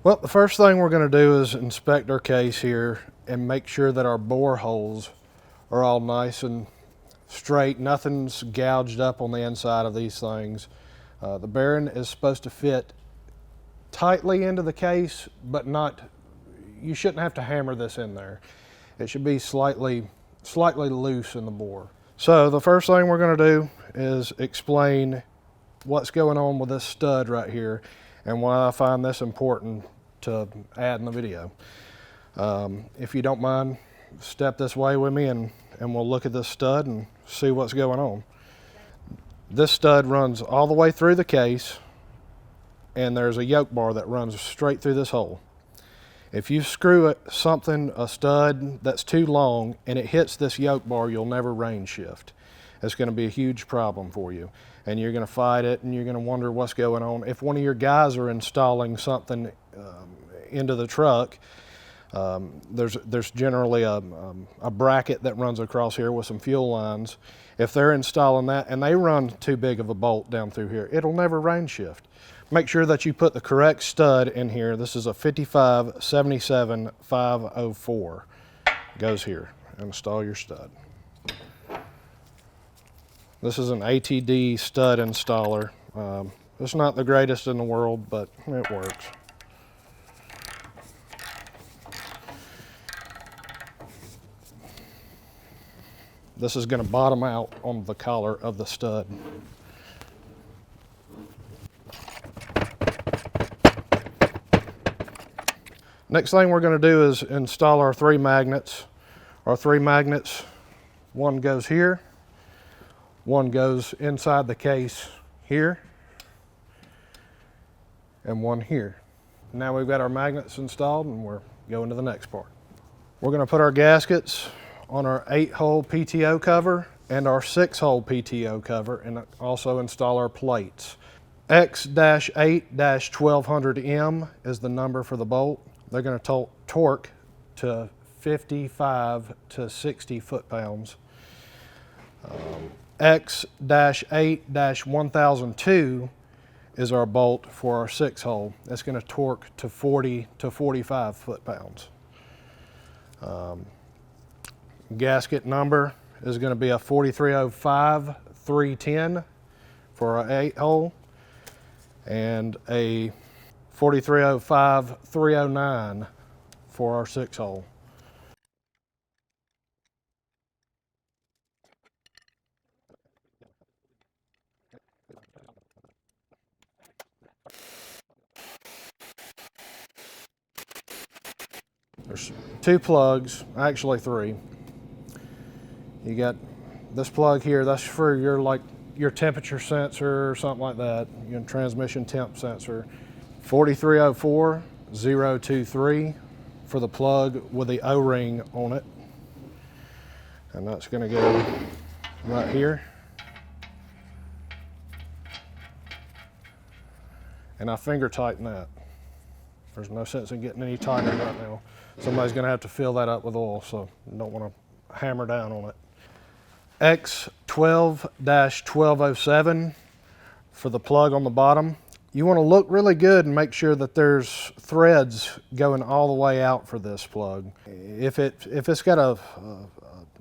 Well, the first thing we're going to do is inspect our case here and make sure that our bore holes are all nice and straight. Nothing's gouged up on the inside of these things. The bearing is supposed to fit tightly into the case, but not, you shouldn't have to hammer this in there. It should be slightly loose in the bore. So the first thing we're going to do is explain what's going on with this stud right here and why I find this important to add in the video. If you don't mind, step this way with me and we'll look at this stud and see what's going on. This stud runs all the way through the case, and there's a yoke bar that runs straight through this hole. If you screw a stud that's too long and it hits this yoke bar, you'll never range shift. It's going to be a huge problem for you, and you're going to fight it and you're going to wonder what's going on. If one of your guys are installing something into the truck, there's generally a bracket that runs across here with some fuel lines. If they're installing that and they run too big of a bolt down through here, it'll never range shift. Make sure that you put the correct stud in here. This is a 55-77-504. Goes here. Install your stud. This is an ATD stud installer. It's not the greatest in the world, but it works. This is going to bottom out on the collar of the stud. Next thing we're going to do is install our 3 magnets. Our 3 magnets, one goes here, one goes inside the case here, and one here. Now we've got our magnets installed and we're going to the next part. We're going to put our gaskets on our 8-hole PTO cover and our 6-hole PTO cover, and also install our plates. X-8-1200M is the number for the bolt. They're going to torque to 55 to 60 foot-pounds. X-8-1002 is our bolt for our 6-hole. That's going to torque to 40 to 45 foot-pounds. Gasket number is going to be a 4305-310 for our 8-hole and a 4305-309 for our 6-hole. There's 2 plugs, actually 3. You got this plug here, that's for your temperature sensor or something like that, your transmission temp sensor. 4304-023 for the plug with the O-ring on it. And that's going to go right here. And I finger tighten that. There's no sense in getting any tighter right now. Somebody's going to have to fill that up with oil, so you don't want to hammer down on it. X12-1207 for the plug on the bottom. You want to look really good and make sure that there's threads going all the way out for this plug. If it's got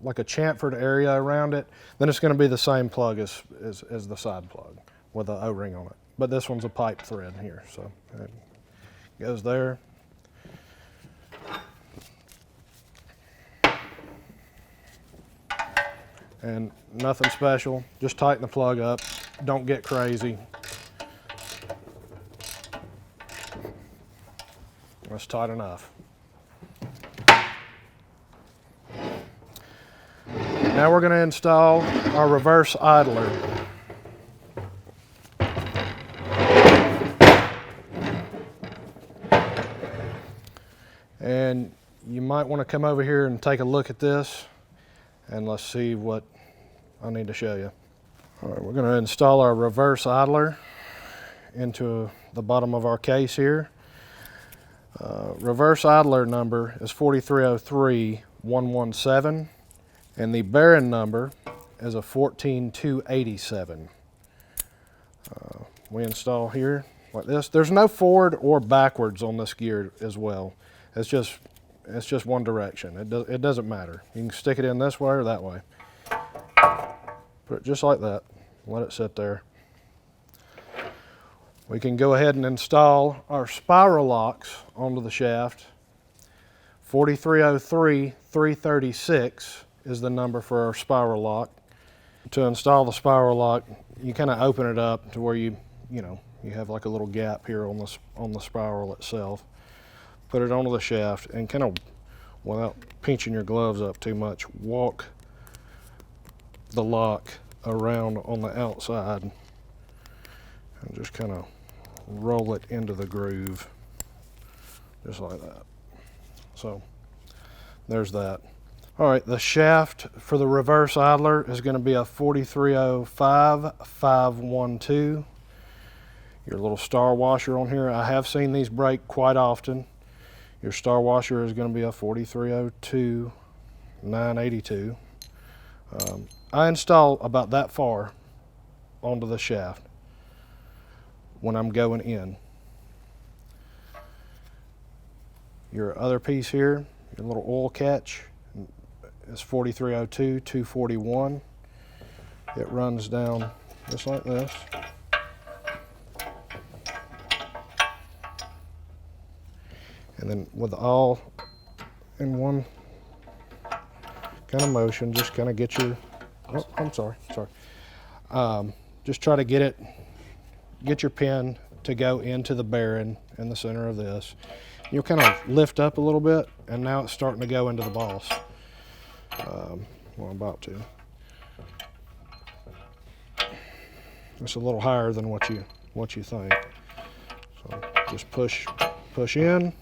like a chamfered area around it, then it's going to be the same plug as the side plug with the O-ring on it. But this one's a pipe thread here, so it goes there. And nothing special, just tighten the plug up, don't get crazy. That's tight enough. Now we're going to install our reverse idler. And you might want to come over here and take a look at this, and let's see what I need to show you. All right, we're going to install our reverse idler into the bottom of our case here. Reverse idler number is 4303117, and the bearing number is a 14287. We install here like this. There's no forward or backwards on this gear as well. It's just one direction. It doesn't matter. You can stick it in this way or that way. Put it just like that. Let it sit there. We can go ahead and install our spiral locks onto the shaft. 4303336 is the number for our spiral lock. To install the spiral lock, you kind of open it up to where you have like a little gap here on the spiral itself. Put it onto the shaft and kind of, without pinching your gloves up too much, walk the lock around on the outside and just kind of roll it into the groove, just like that. So there's that. All right, the shaft for the reverse idler is going to be a 4305512. Your little star washer on here, I have seen these break quite often. Your star washer is going to be a 4302982. I install about that far onto the shaft when I'm going in. Your other piece here, your little oil catch, is 4302241. It runs down just like this. And then with all in one kind of motion, just kind of get your, oh, I'm sorry. Just try to get your pin to go into the bearing in the center of this. You'll kind of lift up a little bit, and now it's starting to go into the boss. Well, I'm about to. It's a little higher than what you think. So just push in.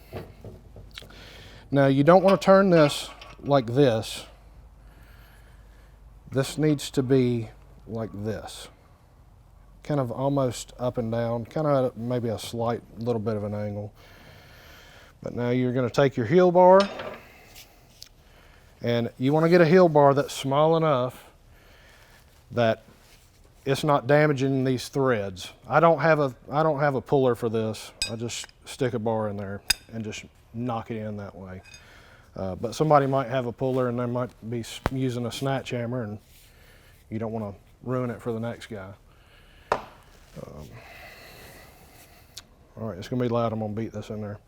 Now you don't want to turn this like this. This needs to be like this. Kind of almost up and down, kind of maybe a slight little bit of an angle. But now you're going to take your heel bar, and you want to get a heel bar that's small enough that it's not damaging these threads. I don't have a puller for this. I just stick a bar in there and just knock it in that way. But somebody might have a puller and they might be using a snatch hammer, and you don't want to ruin it for the next guy. All right, it's going to be loud. I'm going to beat this in there.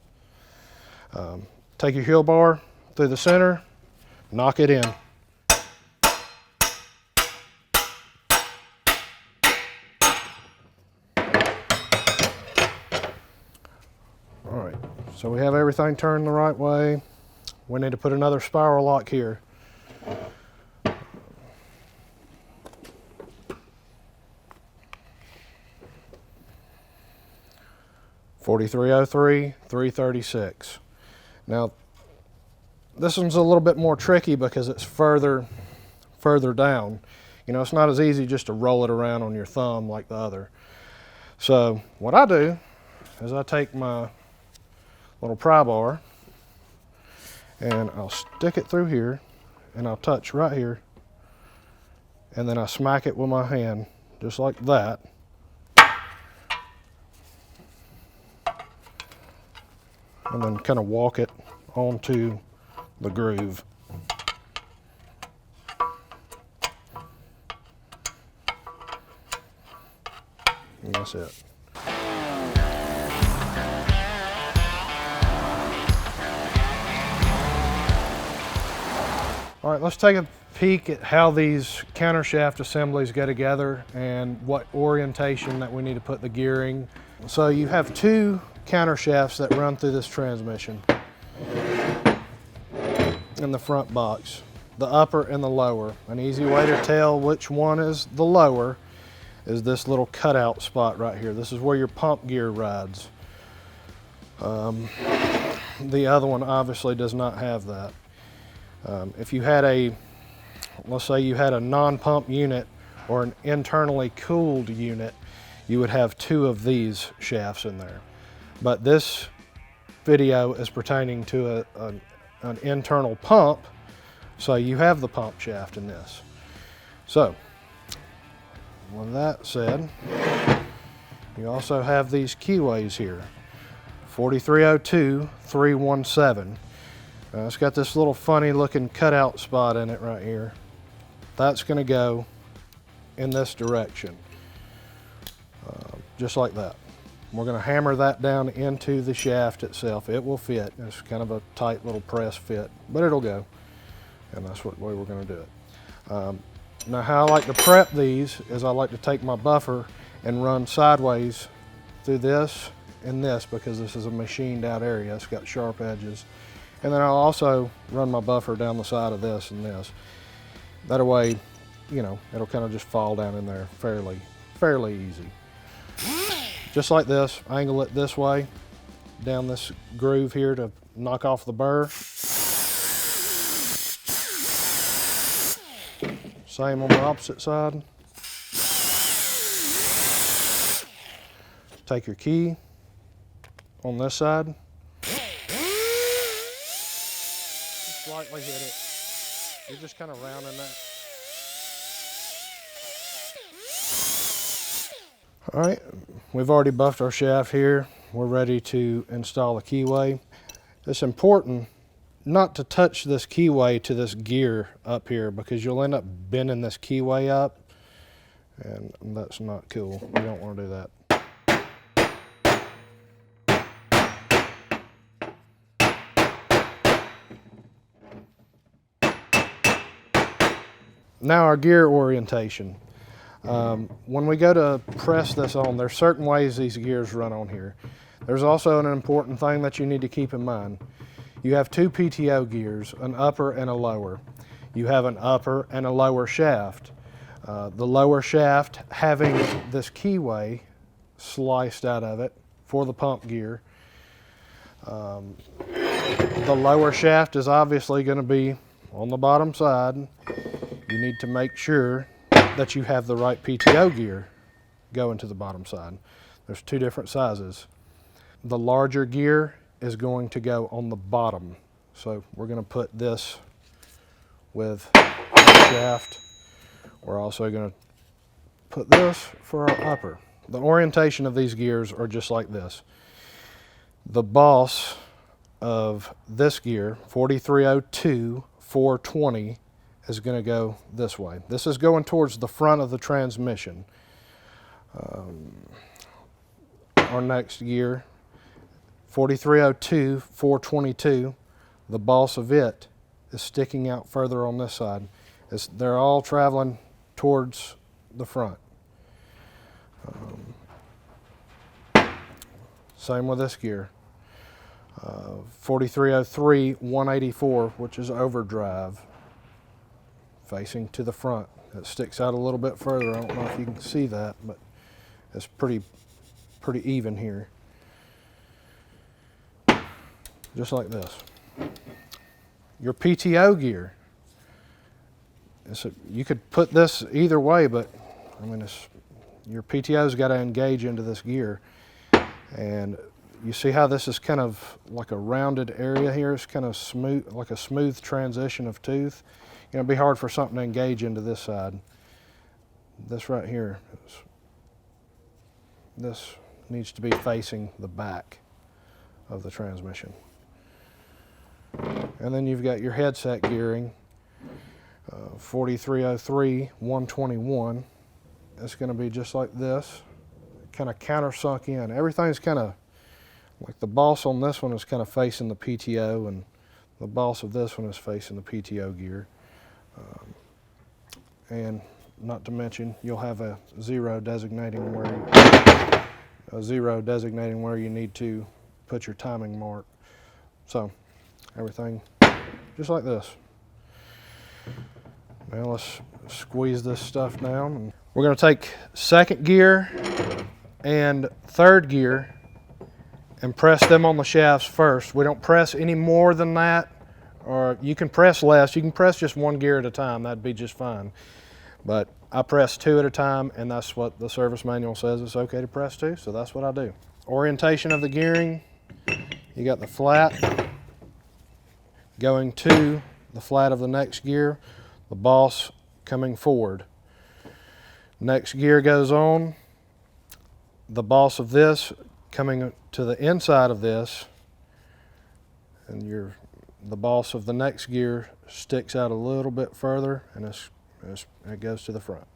Take your heel bar through the center, knock it in. All right, so we have everything turned the right way. We need to put another spiral lock here. (4303-336). Now, this one's a little bit more tricky because it's further down. You know, it's not as easy just to roll it around on your thumb like the other. So what I do is I take my little pry bar and I'll stick it through here, and I'll touch right here, and then I smack it with my hand just like that. And then kind of walk it onto the groove. And that's it. All right, let's take a peek at how these countershaft assemblies go together and what orientation that we need to put the gearing. So you have two countershafts that run through this transmission in the front box, the upper and the lower. An easy way to tell which one is the lower is this little cutout spot right here. This is where your pump gear rides. The other one obviously does not have that. If you had let's say you had a non-pump unit or an internally cooled unit, you would have two of these shafts in there. But this video is pertaining to an internal pump, so you have the pump shaft in this. So, with that said, You also have these Keyways here, 4302317. It's got this little funny looking cutout spot in it right here. That's going to go in this direction, just like that. We're going to hammer that down into the shaft itself. It will fit. It's kind of a tight little press fit, but it'll go. And that's what way we're going to do it. Now how I like to prep these is I like to take my buffer and run sideways through this and this, because this is a machined out area. It's got sharp edges. And then I'll also run my buffer down the side of this and this. That way, you know, it'll kind of just fall down in there fairly easy. Just like this, angle it this way, down this groove here to knock off the burr. Same on the opposite side. Take your key on this side. Just slightly hit it. You're just kind of rounding that. All right, we've already buffed our shaft here. We're ready to install a keyway. It's important not to touch this keyway to this gear up here, because you'll end up bending this keyway up, and that's not cool. You don't want to do that. Now our gear orientation. When we go to press this on, there's certain ways these gears run on here. There's also an important thing that you need to keep in mind. You have two PTO gears, an upper and a lower. You have an upper and a lower shaft. The lower shaft having this keyway sliced out of it for the pump gear. The lower shaft is obviously going to be on the bottom side. You need to make sure that you have the right PTO gear going to the bottom side. There's two different sizes. The larger gear is going to go on the bottom. So we're going to put this with the shaft. We're also going to put this for our upper. The orientation of these gears are just like this. The boss of this gear, 4302420, is going to go this way. This is going towards the front of the transmission. Our next gear, 4302422, the boss of it is sticking out further on this side. They're all traveling towards the front. Same with this gear. 4303184, which is overdrive, facing to the front. It sticks out a little bit further. I don't know if you can see that, but it's pretty even here. Just like this. Your PTO gear. You could put this either way, but I mean, your PTO's got to engage into this gear. And you see how this is kind of like a rounded area here? It's kind of smooth, like a smooth transition of tooth. You know, it'd be hard for something to engage into this side. This right here, this needs to be facing the back of the transmission. And then you've got your headset gearing, 4303121. It's going to be just like this, kind of countersunk in. Everything's kind of like the boss on this one is kind of facing the PTO, and the boss of this one is facing the PTO gear. And not to mention, you'll have a zero designating where you need to put your timing mark. So everything just like this. Now let's squeeze this stuff down. And we're going to take second gear and third gear and press them on the shafts first. We don't press any more than that, or you can press less. You can press just one gear at a time. That'd be just fine. But I press two at a time, and that's what the service manual says it's okay to press two, so that's what I do. Orientation of the gearing, you got the flat going to the flat of the next gear, the boss coming forward. Next gear goes on, the boss of this coming to the inside of this, and the boss of the next gear sticks out a little bit further, and it goes to the front.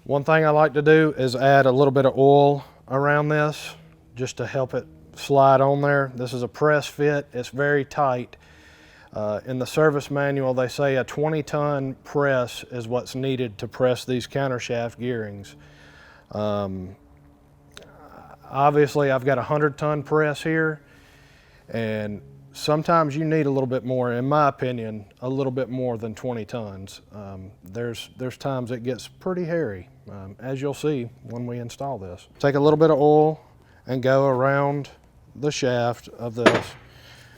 One thing I like to do is add a little bit of oil around this just to help it slide on there. This is a press fit. It's very tight. In the service manual, they say a 20-ton press is what's needed to press these countershaft gearings. Obviously, I've got a 100-ton press here, and sometimes you need a little bit more, in my opinion, a little bit more than 20 tons. There's times it gets pretty hairy, as you'll see when we install this. Take a little bit of oil and go around the shaft of this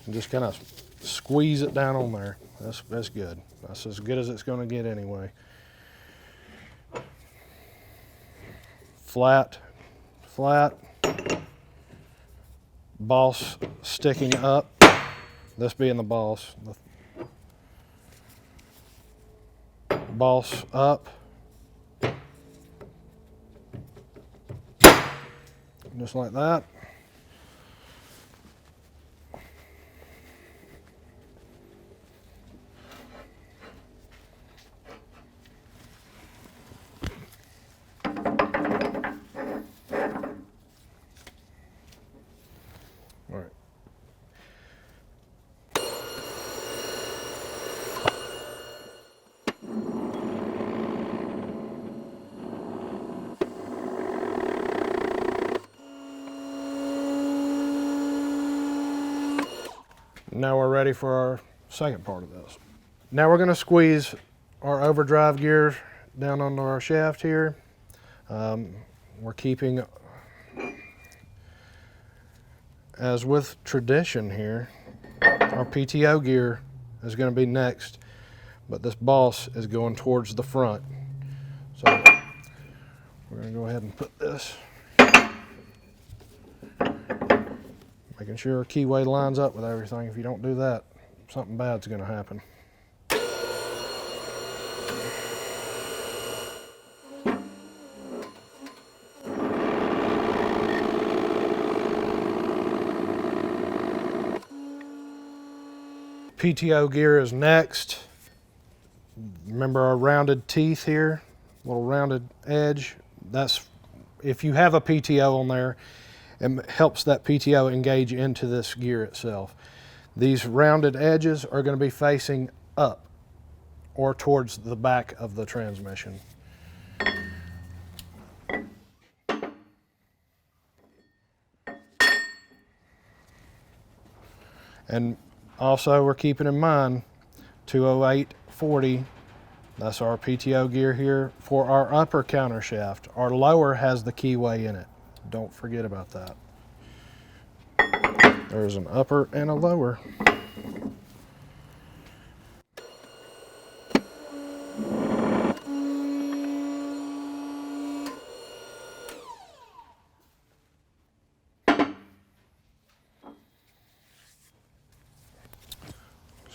and just kind of squeeze it down on there. That's good. That's as good as it's going to get anyway. Flat, flat. Boss sticking up. This being the boss. The boss up. Just like that. All right. Now we're ready for our second part of this. Now we're going to squeeze our overdrive gear down onto our shaft here. We're keeping, as with tradition here, our PTO gear is going to be next, but this boss is going towards the front. So we're going to go ahead and put this, making sure our keyway lines up with everything. If you don't do that, something bad's going to happen. PTO gear is next. Remember our rounded teeth here, little rounded edge. That's, if you have a PTO on there, it helps that PTO engage into this gear itself. These rounded edges are going to be facing up or towards the back of the transmission. And also we're keeping in mind 208/40, that's our PTO gear here for our upper counter shaft. Our lower has the keyway in it. Don't forget about that. There's an upper and a lower.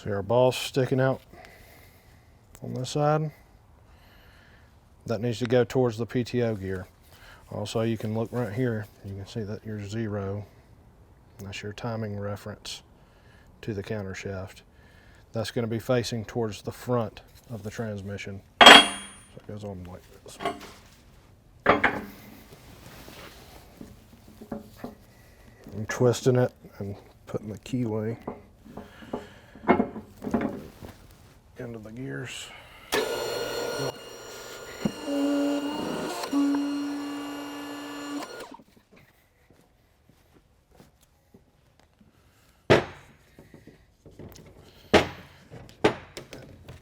See our boss sticking out on this side? That needs to go towards the PTO gear. Also, you can look right here, you can see that your 0, that's your timing reference to the counter shaft. That's going to be facing towards the front of the transmission. So it goes on like this. I'm twisting it and putting the keyway into the gears.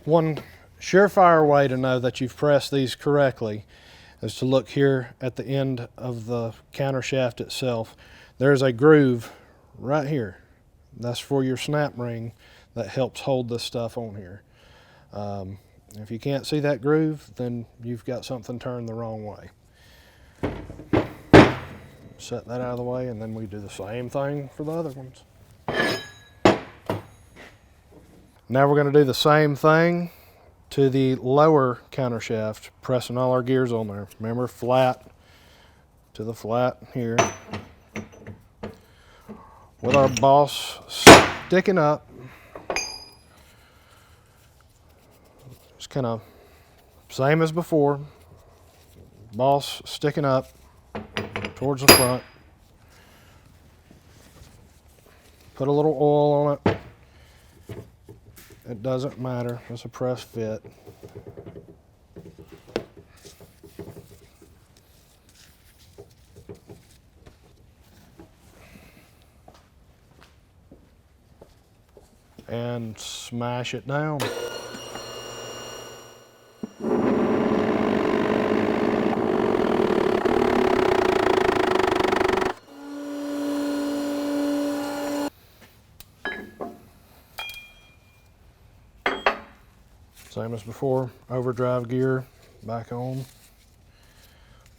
One surefire way to know that you've pressed these correctly is to look here at the end of the counter shaft itself. There's a groove right here. That's for your snap ring that helps hold this stuff on here. If you can't see that groove, then you've got something turned the wrong way. Set that out of the way, and then we do the same thing for the other ones. Now we're going to do the same thing to the lower countershaft, pressing all our gears on there. Remember, flat to the flat here. With our boss sticking up. It's kind of same as before. Boss sticking up towards the front. Put a little oil on it. It doesn't matter, it's a press fit. And smash it down. Same as before, overdrive gear back on,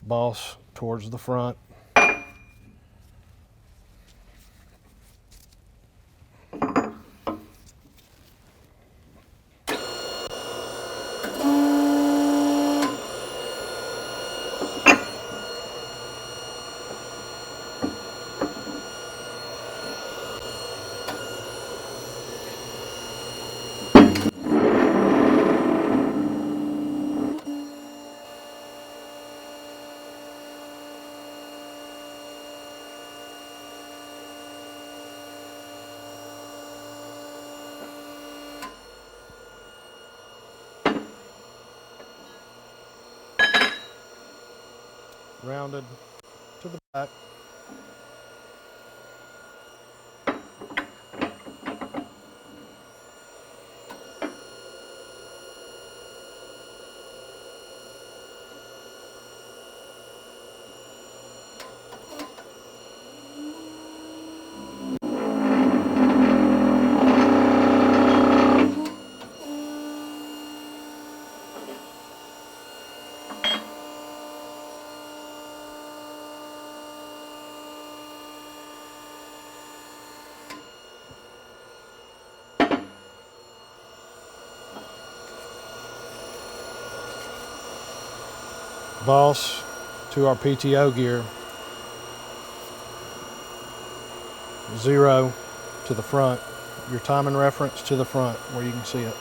boss towards the front. Rounded to the back. Boss to our Pto gear. 0 to the front. Your timing reference to the front where you can see it.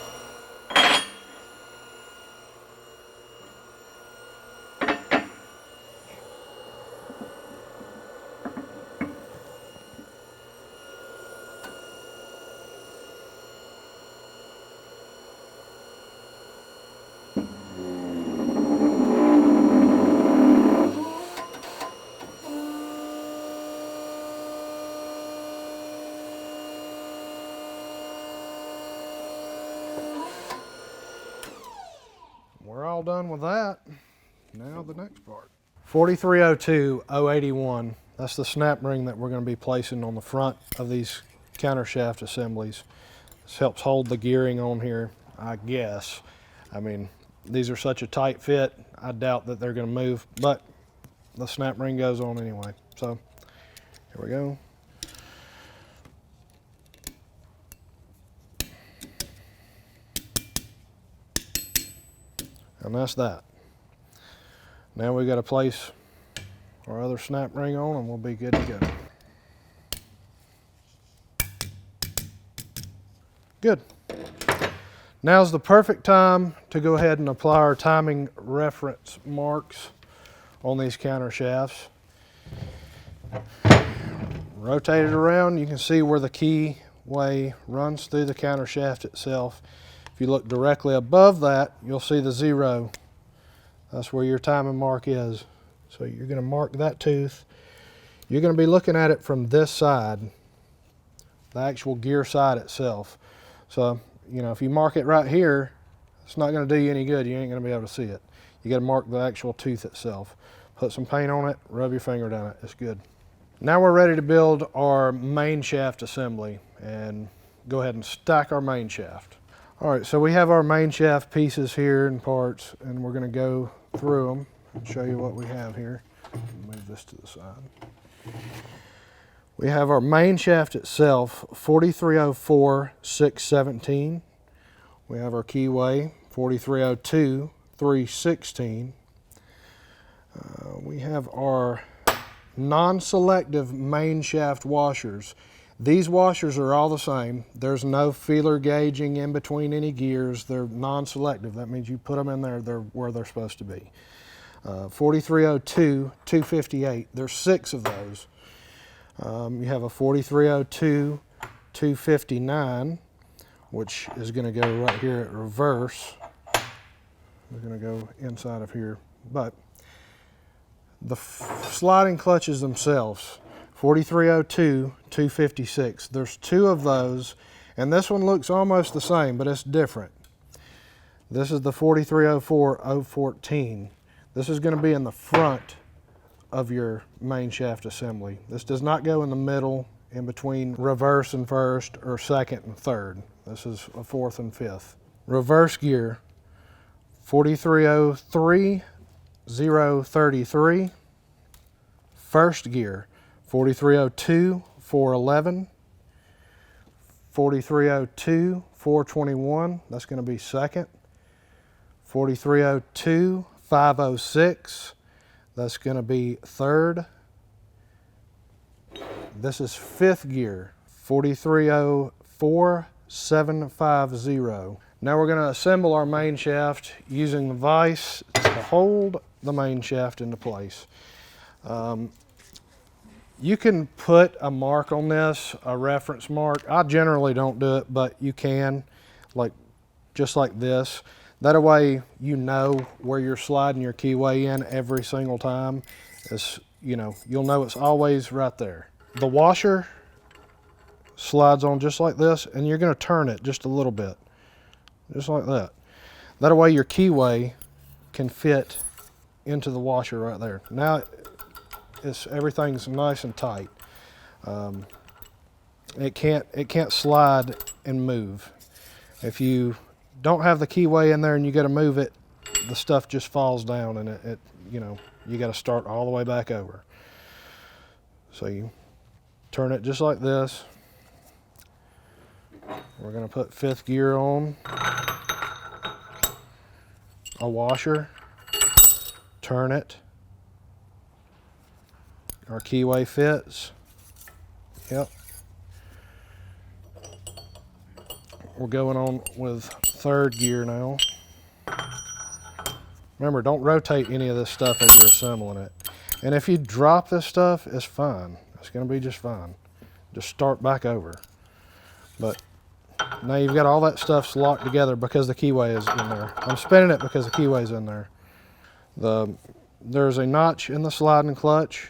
We're all done with that. Now the next part. 4302081. That's the snap ring that we're going to be placing on the front of these countershaft assemblies. This helps hold the gearing on here, I guess. I mean, these are such a tight fit, I doubt that they're going to move, but the snap ring goes on anyway. So here we go. And that's that. Now we got to place our other snap ring on and we'll be good to go. Good. Now's the perfect time to go ahead and apply our timing reference marks on these counter shafts. Rotate it around, you can see where the keyway runs through the counter shaft itself. If you look directly above that, you'll see the 0. That's where your timing mark is. So you're going to mark that tooth. You're going to be looking at it from this side, the actual gear side itself. So, you know, if you mark it right here, it's not going to do you any good. You ain't going to be able to see it. You got to mark the actual tooth itself. Put some paint on it, rub your finger down it. It's good. Now we're ready to build our main shaft assembly and go ahead and stack our main shaft. All right, so we have our main shaft pieces here and parts, and we're going to go through them and show you what we have here. Move this to the side. We have our main shaft itself, 4304617. We have our keyway, 4302-316. We have our non-selective main shaft washers. These washers are all the same. There's no feeler gauging in between any gears. They're non-selective. That means you put them in there, they're where they're supposed to be. 4302-258. There's 6 of those. You have a 4302-259, which is going to go right here at reverse. We're going to go inside of here. But the sliding clutches themselves, 4302-256. There's 2 of those, and this one looks almost the same, but it's different. This is the 4304-014. This is going to be in the front of your main shaft assembly. This does not go in the middle, in between reverse and first, or second and third. This is a 4th and 5th. Reverse gear, 4303-033. First gear, 4302-411. 4302-421, that's going to be second. 4302-506, that's going to be third. This is 5th gear, 4304-750. Now we're going to assemble our main shaft using the vise to hold the main shaft into place. You can put a mark on this, a reference mark. I generally don't do it, but you can, just like this. That way you know where you're sliding your keyway in every single time. You'll know it's always right there. The washer slides on just like this, and you're going to turn it just a little bit, just like that. That way your keyway can fit into the washer right there. Now everything's nice and tight. It can't slide and move. If you don't have the keyway in there and you got to move it, the stuff just falls down, and you got to start all the way back over. So you turn it just like this. We're going to put 5th gear on, a washer, turn it. Our keyway fits. Yep. We're going on with 3rd gear now. Remember, don't rotate any of this stuff as you're assembling it. And if you drop this stuff, it's fine. It's going to be just fine. Just start back over. But now you've got all that stuff locked together because the keyway is in there. I'm spinning it because the keyway's in there. There's a notch in the sliding clutch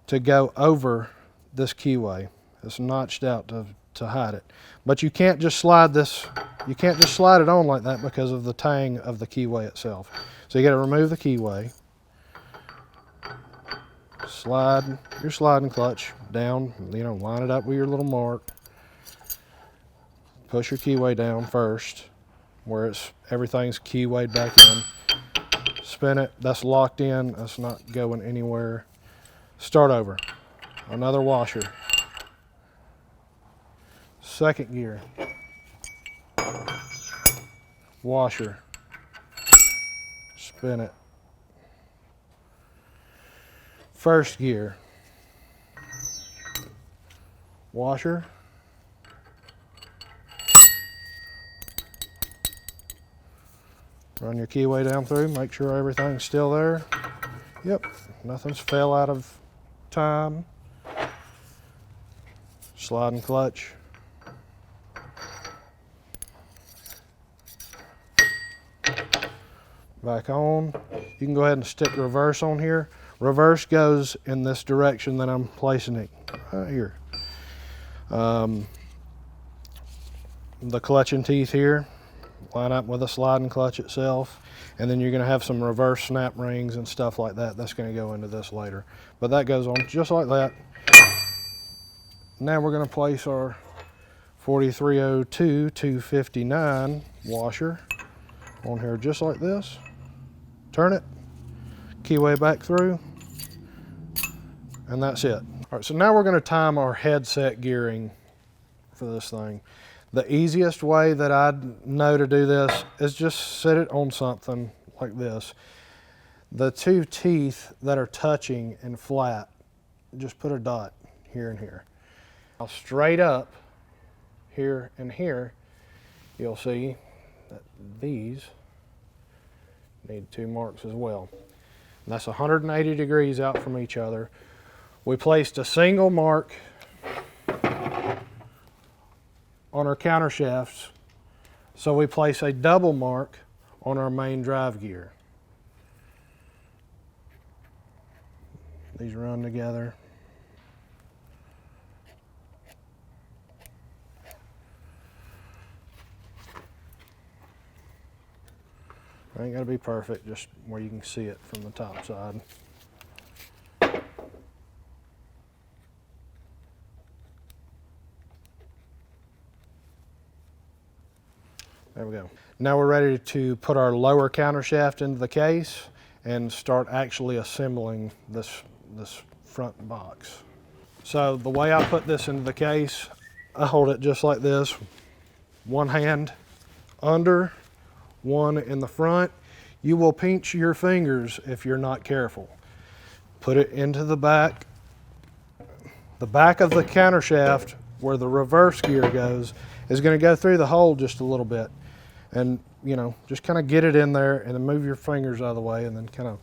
to go over this keyway. It's notched out to hide it. But you can't just slide this, you can't just slide it on like that because of the tang of the keyway itself. So you got to remove the keyway. Slide your sliding clutch down, line it up with your little mark. Push your keyway down first, where everything's keywayed back in. Spin it, that's locked in, that's not going anywhere. Start over. Another washer. 2nd gear. Washer. Spin it. 1st gear. Washer. Run your keyway down through, make sure everything's still there. Yep, nothing's fell out of time. Sliding clutch. Back on. You can go ahead and stick reverse on here. Reverse goes in this direction that I'm placing it right here. The clutching teeth here line up with the sliding clutch itself, and then you're going to have some reverse snap rings and stuff like that. That's going to go into this later, but that goes on just like that. Now we're going to place our 4302-259 washer on here just like this. Turn it, keyway back through, and that's it. All right, so now we're going to time our headset gearing for this thing. The easiest way that I know to do this is just sit it on something like this. The two teeth that are touching and flat, just put a dot here and here. Now straight up here and here, you'll see that these need two marks as well. And that's 180 degrees out from each other. We placed a single mark on our counter shafts, so we place a double mark on our main drive gear. These run together. Ain't gotta be perfect, just where you can see it from the top side. There we go. Now we're ready to put our lower counter shaft into the case and start actually assembling this front box. So the way I put this into the case, I hold it just like this. One hand under, one in the front. You will pinch your fingers if you're not careful. Put it into the back. The back of the counter shaft, where the reverse gear goes, is going to go through the hole just a little bit. And, you know, just kind of get it in there and then move your fingers out of the way and then kind of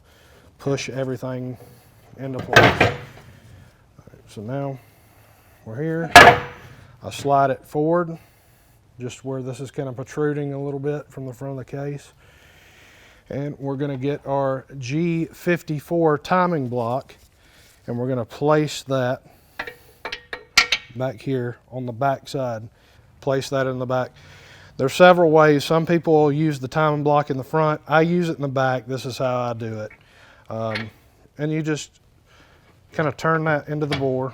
push everything into place. All right, so now we're here. I slide it forward, just where this is kind of protruding a little bit from the front of the case. And we're going to get our G54 timing block, and we're going to place that back here on the back side. Place that in the back. There's several ways. Some people will use the timing block in the front. I use it in the back. This is how I do it. And you just kind of turn that into the bore,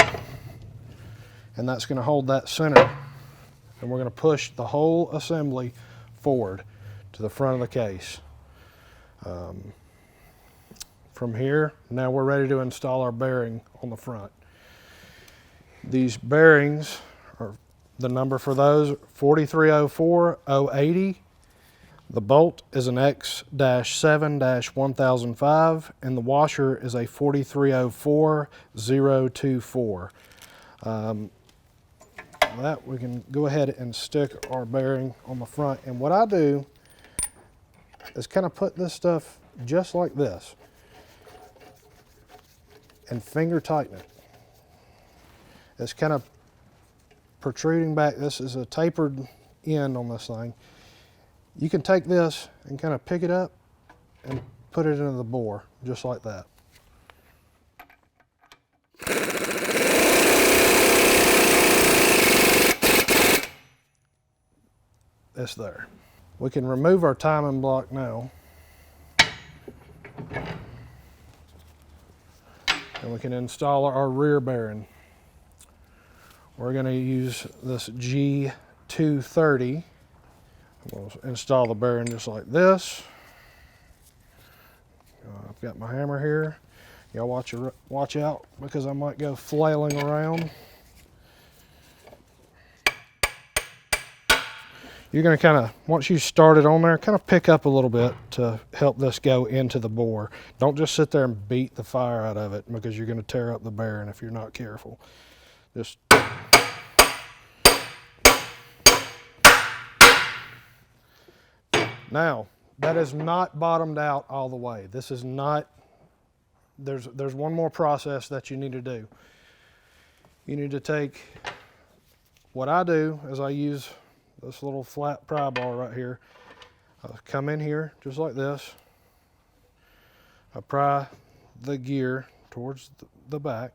and that's going to hold that center. And we're going to push the whole assembly forward to the front of the case. From here, now we're ready to install our bearing on the front. These bearings are, the number for those, 4304080. The bolt is an X-7-1005, and the washer is a 4304024. That we can go ahead and stick our bearing on the front. And what I do is kind of put this stuff just like this and finger tighten it. It's kind of protruding back. This is a tapered end on this thing. You can take this and kind of pick it up and put it into the bore just like that. It's there. We can remove our timing block now. And we can install our rear bearing. We're going to use this G230. We'll install the bearing just like this. I've got my hammer here. Y'all watch out because I might go flailing around. You're going to kind of, once you start it on there, kind of pick up a little bit to help this go into the bore. Don't just sit there and beat the fire out of it because you're going to tear up the bearing if you're not careful. Just now, that is not bottomed out all the way. This is not, there's one more process that you need to do. You need to take, what I do is I use this little flat pry bar right here. I'll come in here just like this. I pry the gear towards the back,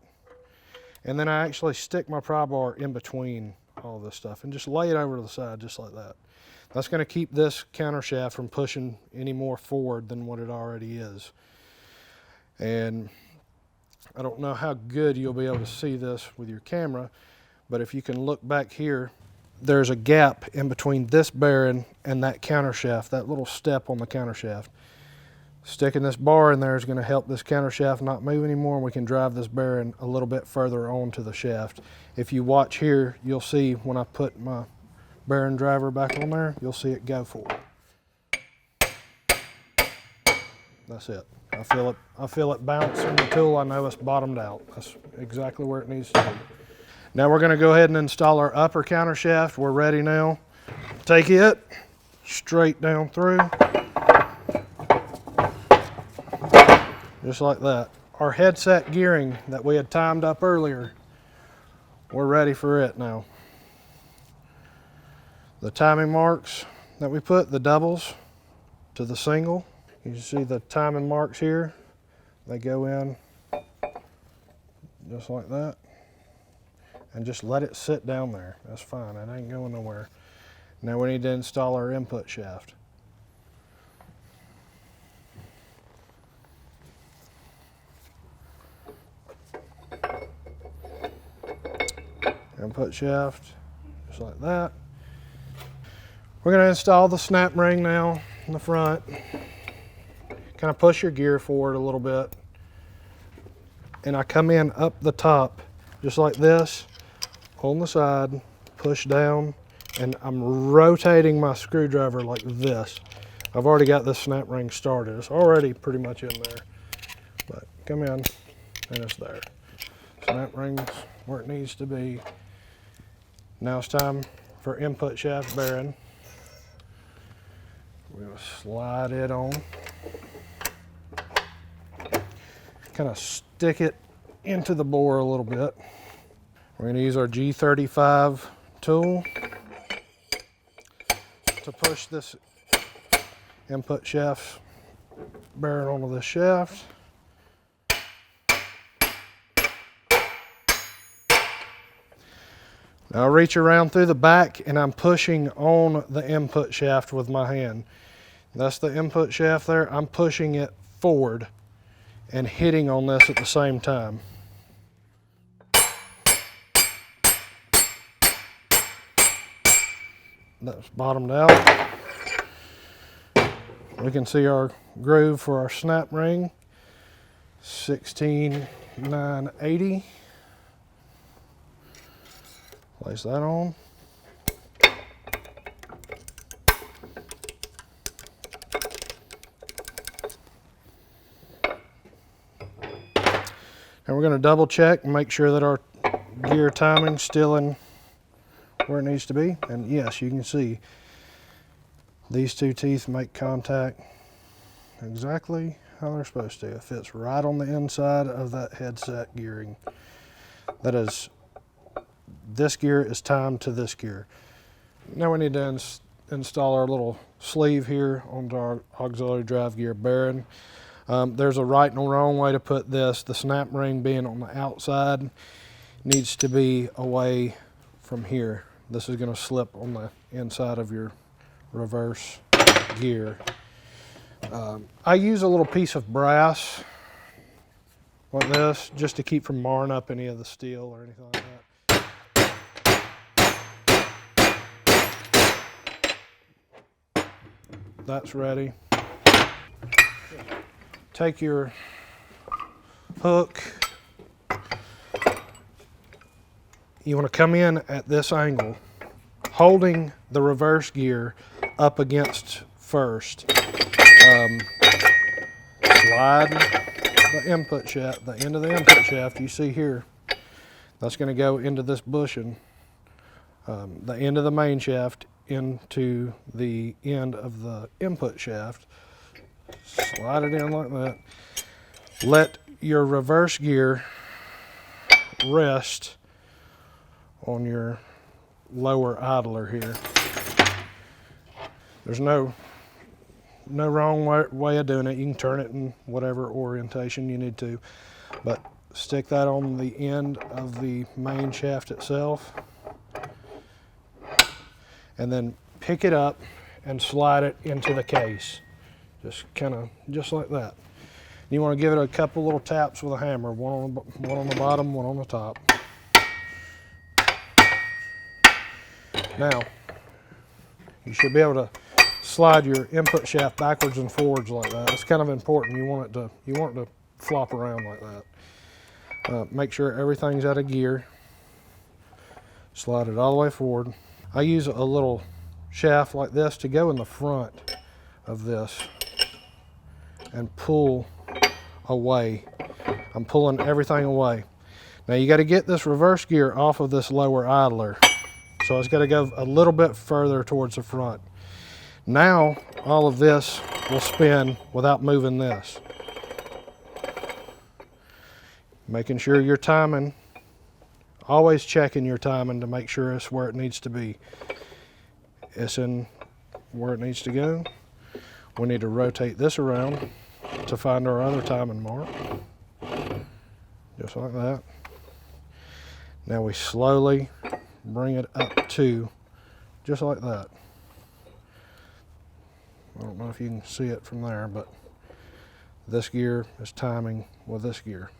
and then I actually stick my pry bar in between all this stuff and just lay it over to the side just like that. That's going to keep this counter shaft from pushing any more forward than what it already is. And I don't know how good you'll be able to see this with your camera, but if you can look back here, there's a gap in between this bearing and that counter shaft, that little step on the counter shaft. Sticking this bar in there is going to help this counter shaft not move anymore, and we can drive this bearing a little bit further onto the shaft. If you watch here, you'll see when I put my bearing driver back on there, you'll see it go forward. That's it. I feel it bounce in the tool. I know it's bottomed out. That's exactly where it needs to be. Now we're going to go ahead and install our upper countershaft. We're ready now. Take it straight down through. Just like that. Our headset gearing that we had timed up earlier, we're ready for it now. The timing marks that we put, the doubles to the single. You see the timing marks here. They go in just like that. And just let it sit down there. That's fine, it ain't going nowhere. Now we need to install our input shaft. Input shaft, just like that. We're going to install the snap ring now in the front. Kind of push your gear forward a little bit. And I come in up the top, just like this, on the side, push down, and I'm rotating my screwdriver like this. I've already got this snap ring started. It's already pretty much in there. But come in, and it's there. Snap ring's where it needs to be. Now it's time for input shaft bearing. We're going to slide it on. Kind of stick it into the bore a little bit. We're going to use our G35 tool to push this input shaft bearing onto the shaft. Now I reach around through the back and I'm pushing on the input shaft with my hand. That's the input shaft there. I'm pushing it forward and hitting on this at the same time. That's bottomed out. We can see our groove for our snap ring, 16980. Place that on. And we're going to double check and make sure that our gear timing's still in where it needs to be. And yes, you can see these two teeth make contact exactly how they're supposed to. It fits right on the inside of that headset gearing. That is, this gear is timed to this gear. Now we need to install our little sleeve here onto our auxiliary drive gear bearing. There's a right and a wrong way to put this. The snap ring being on the outside needs to be away from here. This is going to slip on the inside of your reverse gear. I use a little piece of brass like this just to keep from marring up any of the steel or anything like that. That's ready. Take your hook. You want to come in at this angle, holding the reverse gear up against first. Slide the input shaft, the end of the input shaft you see here. That's going to go into this bushing. The end of the main shaft into the end of the input shaft. Slide it in like that. Let your reverse gear rest on your lower idler here. There's no wrong way of doing it. You can turn it in whatever orientation you need to, but stick that on the end of the main shaft itself, and then pick it up and slide it into the case. Just like that. You want to give it a couple little taps with a hammer, one on the bottom, one on the top. Now, you should be able to slide your input shaft backwards and forwards like that. It's kind of important. You want it to flop around like that. Make sure everything's out of gear. Slide it all the way forward. I use a little shaft like this to go in the front of this and pull away. I'm pulling everything away. Now you got to get this reverse gear off of this lower idler. So it's got to go a little bit further towards the front. Now all of this will spin without moving this. Making sure your timing, always checking your timing to make sure it's where it needs to be. It's in where it needs to go. We need to rotate this around to find our other timing mark. Just like that. Now we slowly bring it up to just like that. I don't know if you can see it from there, but this gear is timing with this gear.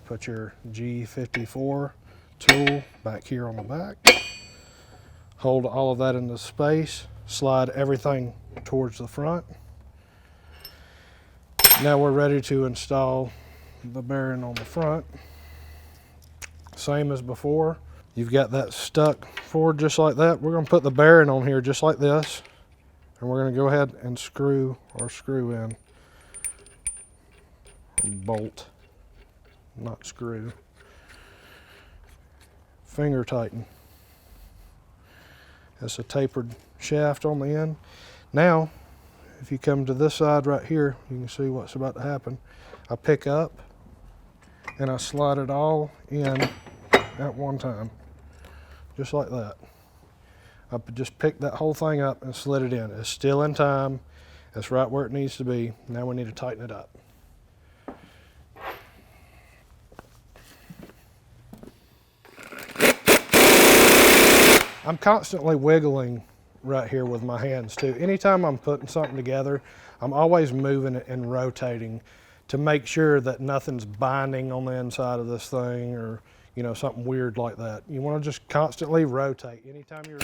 Put your G54 tool back here on the back. Hold all of that into space. Slide everything towards the front. Now we're ready to install the bearing on the front. Same as before. You've got that stuck forward just like that. We're going to put the bearing on here just like this. And we're going to go ahead and screw in. Bolt, not screw. Finger tighten. That's a tapered shaft on the end. Now, if you come to this side right here, you can see what's about to happen. I pick up and I slide it all in at one time, just like that. I just picked that whole thing up and slid it in. It's still in time. It's right where it needs to be. Now we need to tighten it up. I'm constantly wiggling right here with my hands too. Anytime I'm putting something together, I'm always moving it and rotating to make sure that nothing's binding on the inside of this thing or, you know, something weird like that. You want to just constantly rotate. Anytime you're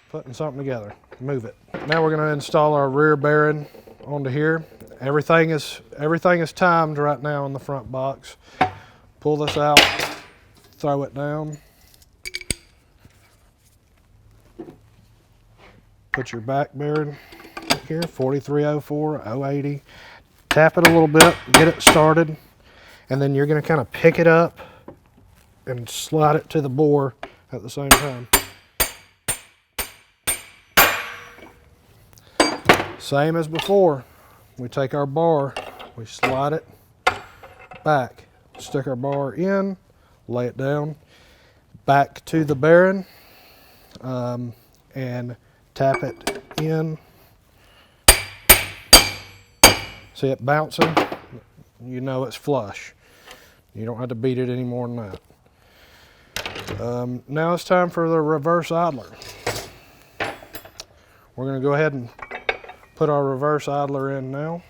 putting something together, move it. Now we're going to install our rear bearing onto here. Everything is timed right now in the front box. Pull this out, throw it down. Put your back bearing here, 4304, 080. Tap it a little bit, get it started, and then you're going to kind of pick it up and slide it to the bore at the same time. Same as before. We take our bar, we slide it back, stick our bar in, lay it down, back to the bearing, and tap it in. See it bouncing? You know it's flush. You don't have to beat it any more than that. Now it's time for the reverse idler. We're going to go ahead and put our reverse idler in now.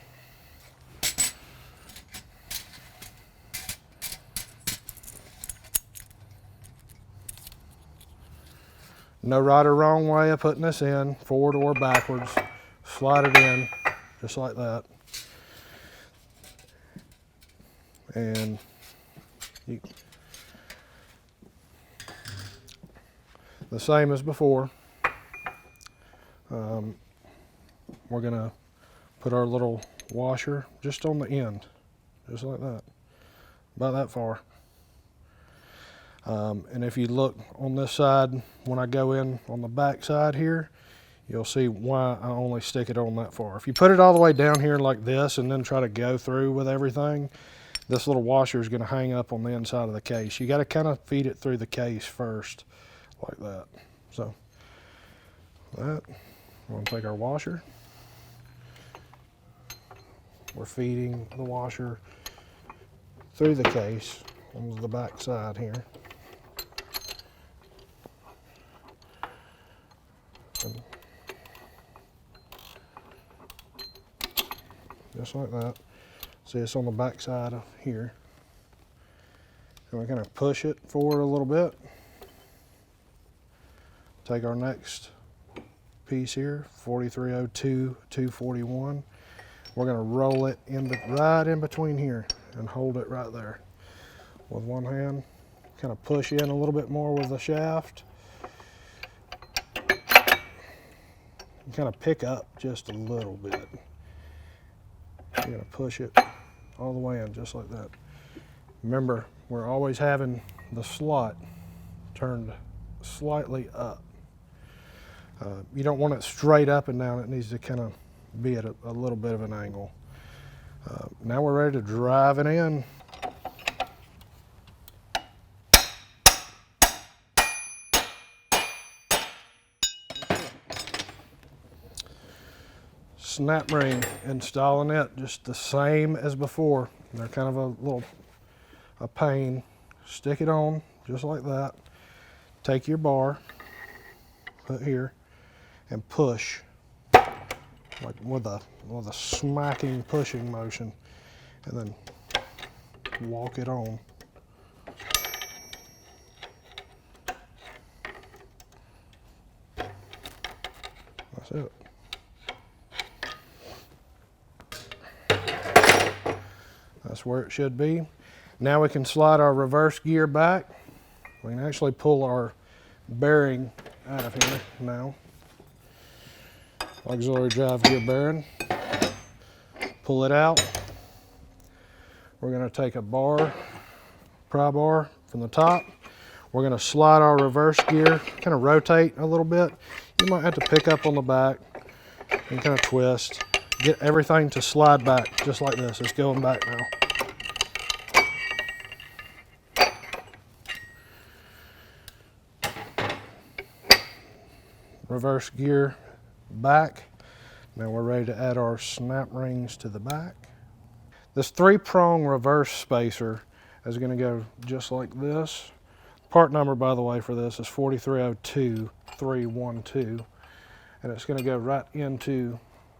No right or wrong way of putting this in, forward or backwards. Slide it in, just like that. And the same as before. We're gonna put our little washer just on the end, just like that, about that far. And if you look on this side, when I go in on the back side here, you'll see why I only stick it on that far. If you put it all the way down here like this and then try to go through with everything, this little washer is going to hang up on the inside of the case. You got to kind of feed it through the case first, like that. So, that, we're going to take our washer. We're feeding the washer through the case on the back side here. Just like that. See, it's on the back side of here. And we're going to push it forward a little bit. Take our next piece here, 4302-241. We're going to roll it right in between here and hold it right there. with one hand. Kind of push in a little bit more with the shaft. And kind of pick up just a little bit. You're going to push it all the way in just like that. Remember, we're always having the slot turned slightly up. You don't want it straight up and down. It needs to kind of be at a little bit of an angle. Now we're ready to drive it in. Snap ring, installing it just the same as before. They're kind of a pain. Stick it on just like that. Take your bar, put here, and push, like with a smacking pushing motion, and then walk it on. That's it. That's where it should be. Now we can slide our reverse gear back. We can actually pull our bearing out of here now. Auxiliary drive gear bearing. Pull it out. We're going to take a bar, pry bar from the top. We're going to slide our reverse gear, kind of rotate a little bit. You might have to pick up on the back and kind of twist. Get everything to slide back just like this. It's going back now. Reverse gear back. Now we're ready to add our snap rings to the back. This 3-prong reverse spacer is going to go just like this. Part number, by the way, for this is 4302312, and it's going to go right into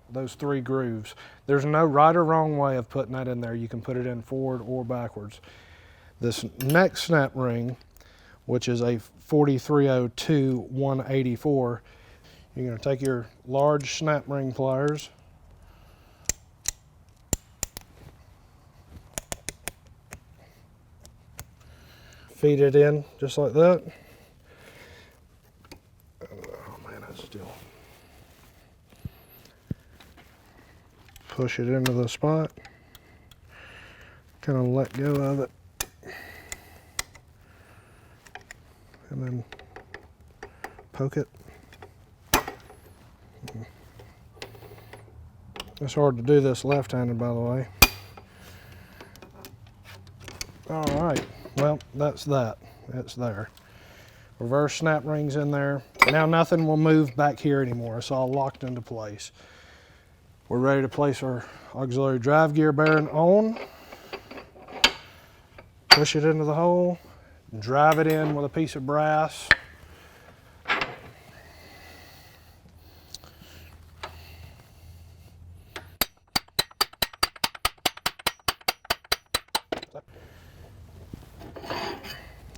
those 3 grooves. There's no right or wrong way of putting that in there. You can put it in forward or backwards. This next snap ring, which is a 4302184, you're going to take your large snap ring pliers, feed it in just like that. Oh man, that's still. Push it into the spot. Kind of let go of it. And then poke it. It's hard to do this left-handed, by the way. All right, well, that's that. It's there. Reverse snap rings in there. Now nothing will move back here anymore. It's all locked into place. We're ready to place our auxiliary drive gear bearing on. Push it into the hole. Drive it in with a piece of brass.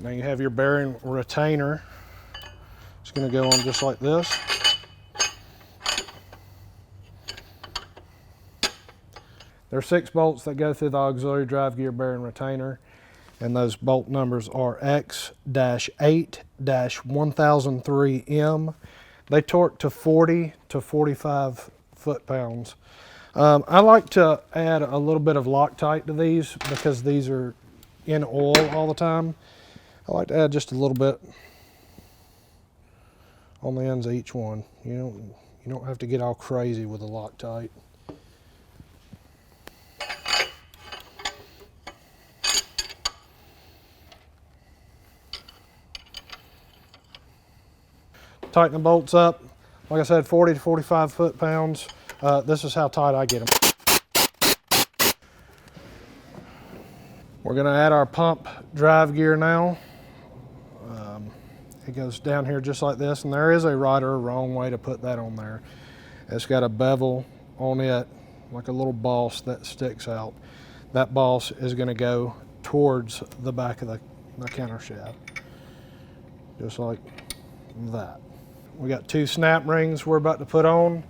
Now you have your bearing retainer. It's going to go on just like this. There are 6 bolts that go through the auxiliary drive gear bearing retainer, and those bolt numbers are X-8-1003M. They torque to 40 to 45 foot-pounds. I like to add a little bit of Loctite to these because these are in oil all the time. I like to add just a little bit on the ends of each one. You don't have to get all crazy with the Loctite. Tighten the bolts up. Like I said, 40 to 45 foot-pounds. This is how tight I get them. We're going to add our pump drive gear now. It goes down here just like this, and there is a right or a wrong way to put that on there. It's got a bevel on it, like a little boss that sticks out. That boss is going to go towards the back of the counter shaft, just like that. We got 2 snap rings we're about to put on.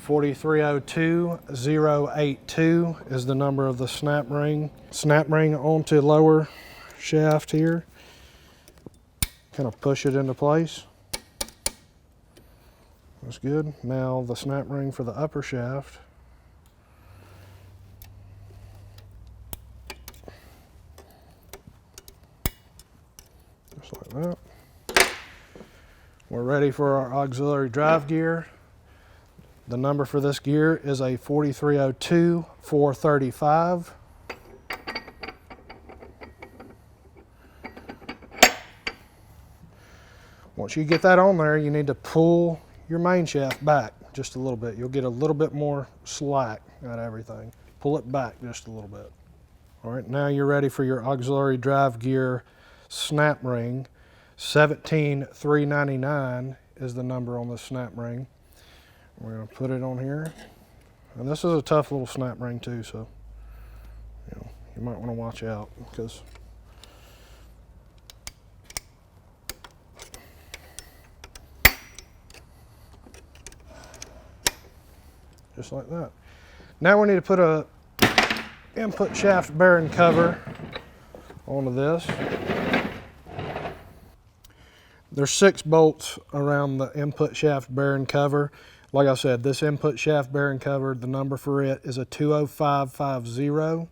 4302082 is the number of the snap ring. Snap ring onto lower shaft here. Kind of push it into place. That's good. Now the snap ring for the upper shaft. Just like that. We're ready for our auxiliary drive gear. The number for this gear is a 4302435. Once you get that on there, you need to pull your main shaft back just a little bit. You'll get a little bit more slack out of everything. Pull it back just a little bit. All right, now you're ready for your auxiliary drive gear snap ring. 17399 is the number on the snap ring. We're going to put it on here. And this is a tough little snap ring too, so you might want to watch out because just like that. Now we need to put a input shaft bearing cover onto this. There's 6 bolts around the input shaft bearing cover. Like I said, this input shaft bearing cover, the number for it is a 20550.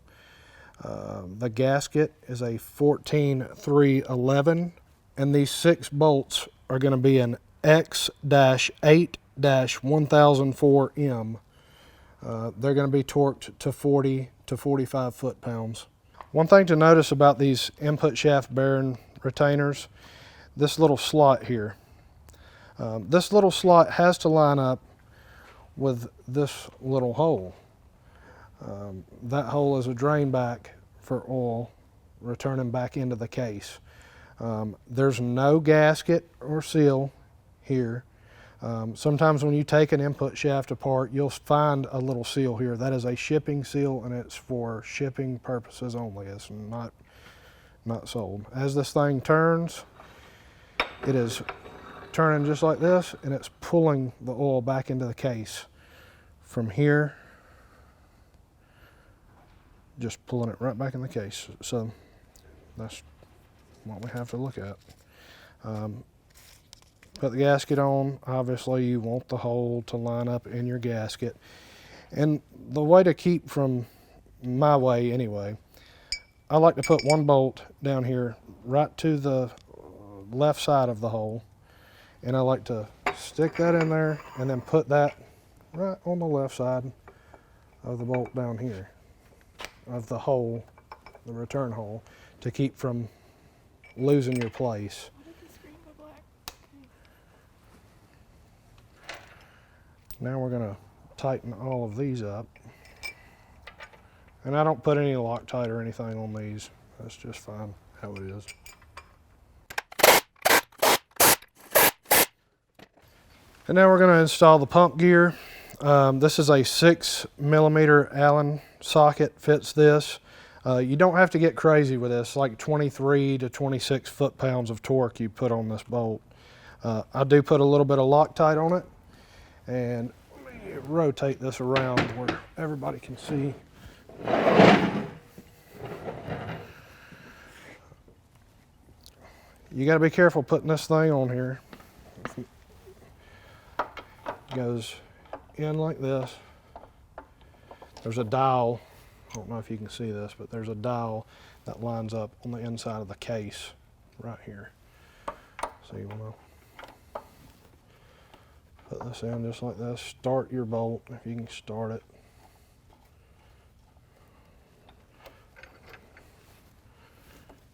The gasket is a 14311. And these 6 bolts are going to be an X-8-1004M. They're going to be torqued to 40 to 45 foot-pounds. One thing to notice about these input shaft bearing retainers, this little slot here. This little slot has to line up with this little hole. That hole is a drain back for oil returning back into the case. There's no gasket or seal here. Sometimes when you take an input shaft apart, you'll find a little seal here. That is a shipping seal, and it's for shipping purposes only. It's not sold. As this thing turns, it is turning just like this, and it's pulling the oil back into the case. From here, just pulling it right back in the case. So that's what we have to look at. Put the gasket on. Obviously you want the hole to line up in your gasket. And the way to keep from my way anyway, I like to put one bolt down here right to the left side of the hole, and I like to stick that in there and then put that right on the left side of the bolt down here of the hole, the return hole, to keep from losing your place. Now we're going to tighten all of these up, and I don't put any Loctite or anything on these. That's just fine how it is. And now we're going to install the pump gear. This is a 6mm Allen socket, fits this. You don't have to get crazy with this, like 23 to 26 foot-pounds of torque you put on this bolt. I do put a little bit of Loctite on it, and let me rotate this around where everybody can see. You got to be careful putting this thing on here. Goes in like this. There's a dowel. I don't know if you can see this, but there's a dowel that lines up on the inside of the case right here. So you want to put this in just like this. Start your bolt if you can start it.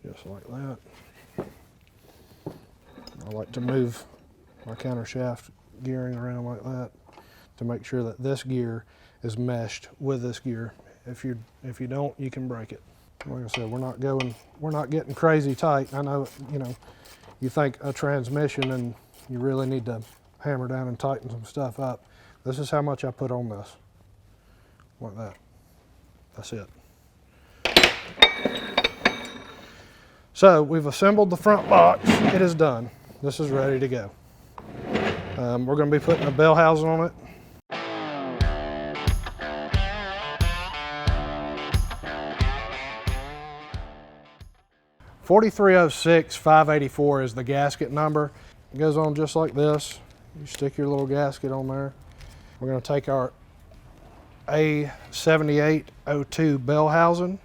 Just like that. I like to move my counter shaft gearing around like that to make sure that this gear is meshed with this gear. If you don't, you can break it. Like I said, we're not getting crazy tight. I know, you think a transmission and you really need to hammer down and tighten some stuff up. This is how much I put on this. Like that. That's it. So we've assembled the front box. It is done. This is ready to go. We're going to be putting a bell housing on it. 4306 584 is the gasket number. It goes on just like this. You stick your little gasket on there. We're going to take our A7802 bell housing.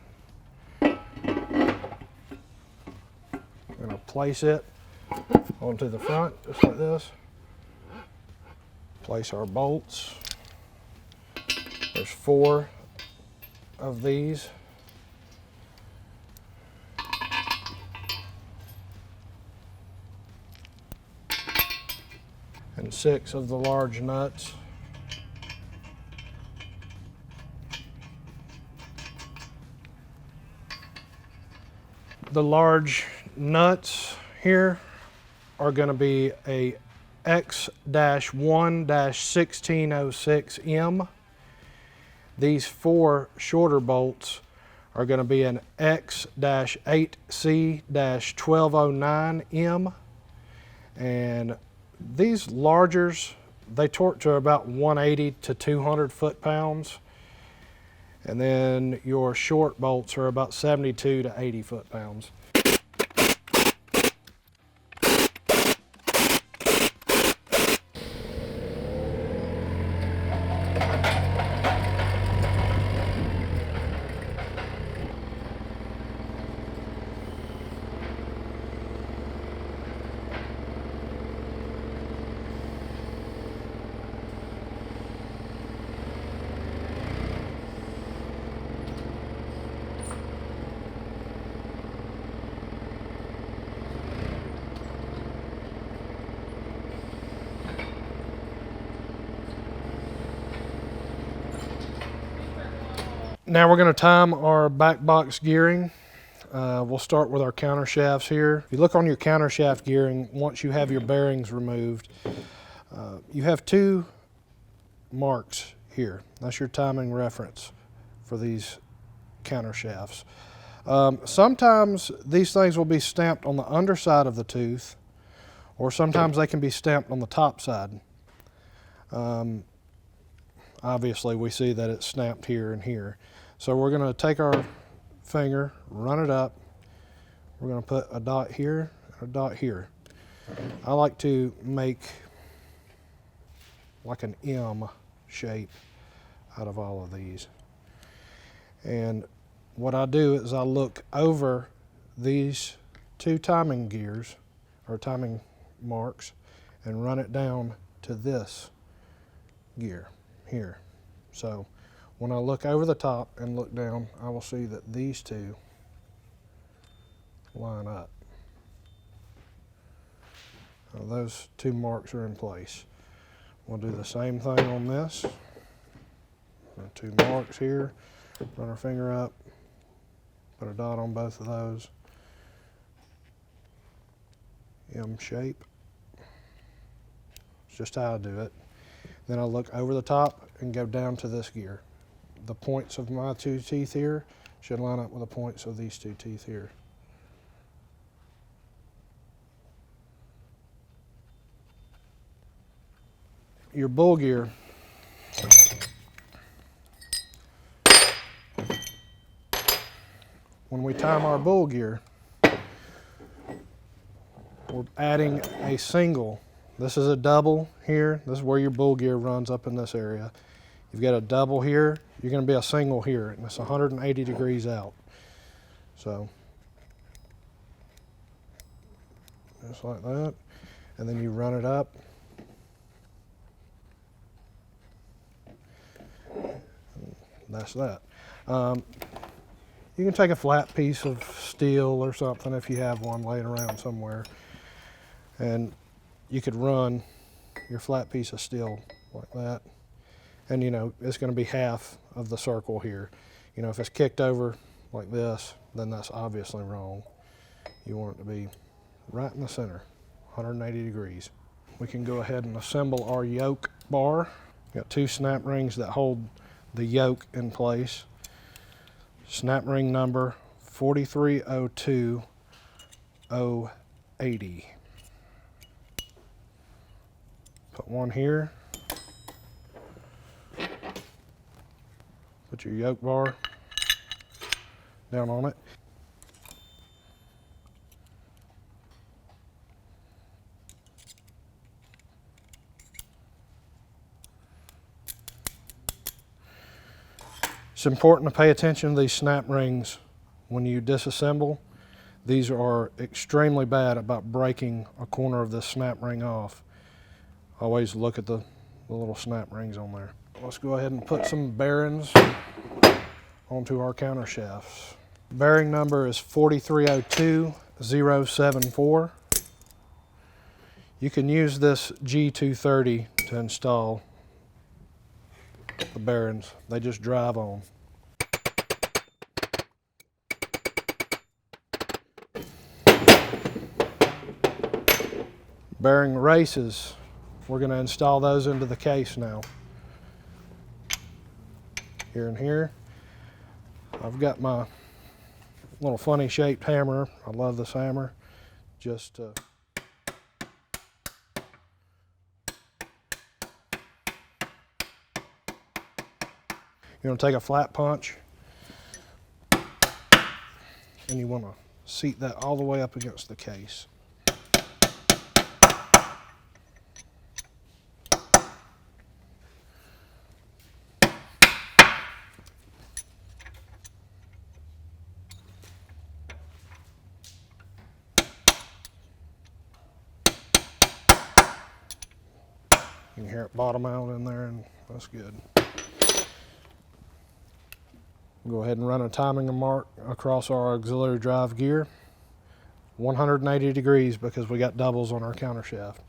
We're going to place it onto the front just like this. Place our bolts. There's 4 of these. And 6 of the large nuts. The large nuts here are going to be a X-1-1606M. These 4 shorter bolts are going to be an X-8C-1209M. And these largers, they torque to about 180 to 200 foot-pounds. And then your short bolts are about 72 to 80 foot-pounds. Now we're going to time our back box gearing. We'll start with our counter shafts here. If you look on your counter shaft gearing, once you have your bearings removed, you have 2 marks here. That's your timing reference for these counter shafts. Sometimes these things will be stamped on the underside of the tooth, or sometimes they can be stamped on the top side. Obviously we see that it's snapped here and here. So we're going to take our finger, run it up. We're going to put a dot here and a dot here. I like to make like an M shape out of all of these. And what I do is I look over these 2 timing gears or timing marks and run it down to this gear here. So when I look over the top and look down, I will see that these 2 line up. Now those 2 marks are in place. We'll do the same thing on this. 2 marks here, run our finger up, put a dot on both of those. M shape. It's just how I do it. Then I look over the top and go down to this gear. The points of my 2 teeth here should line up with the points of these 2 teeth here. Your bull gear, when we time our bull gear, we're adding a single. This is a double here. This is where your bull gear runs up in this area. You've got a double here, you're going to be a single here, and it's 180 degrees out. So, just like that. And then you run it up. That's that. You can take a flat piece of steel or something if you have one laying around somewhere, and you could run your flat piece of steel like that. And you know, it's going to be half of the circle here. You know, if it's kicked over like this, then that's obviously wrong. You want it to be right in the center, 180 degrees. We can go ahead and assemble our yoke bar. Got 2 snap rings that hold the yoke in place. Snap ring number 4302080. Put one here. Put your yoke bar down on it. It's important to pay attention to these snap rings when you disassemble. These are extremely bad about breaking a corner of this snap ring off. Always look at the little snap rings on there. Let's go ahead and put some bearings onto our counter shafts. Bearing number is 4302074. You can use this G230 to install the bearings. They just drive on. Bearing races, we're going to install those into the case now. Here and here. I've got my little funny shaped hammer. I love this hammer. Just you want to take a flat punch and you want to seat that all the way up against the case. You can hear it bottom out in there, and that's good. Go ahead and run a timing mark across our auxiliary drive gear. 180 degrees because we got doubles on our counter shaft.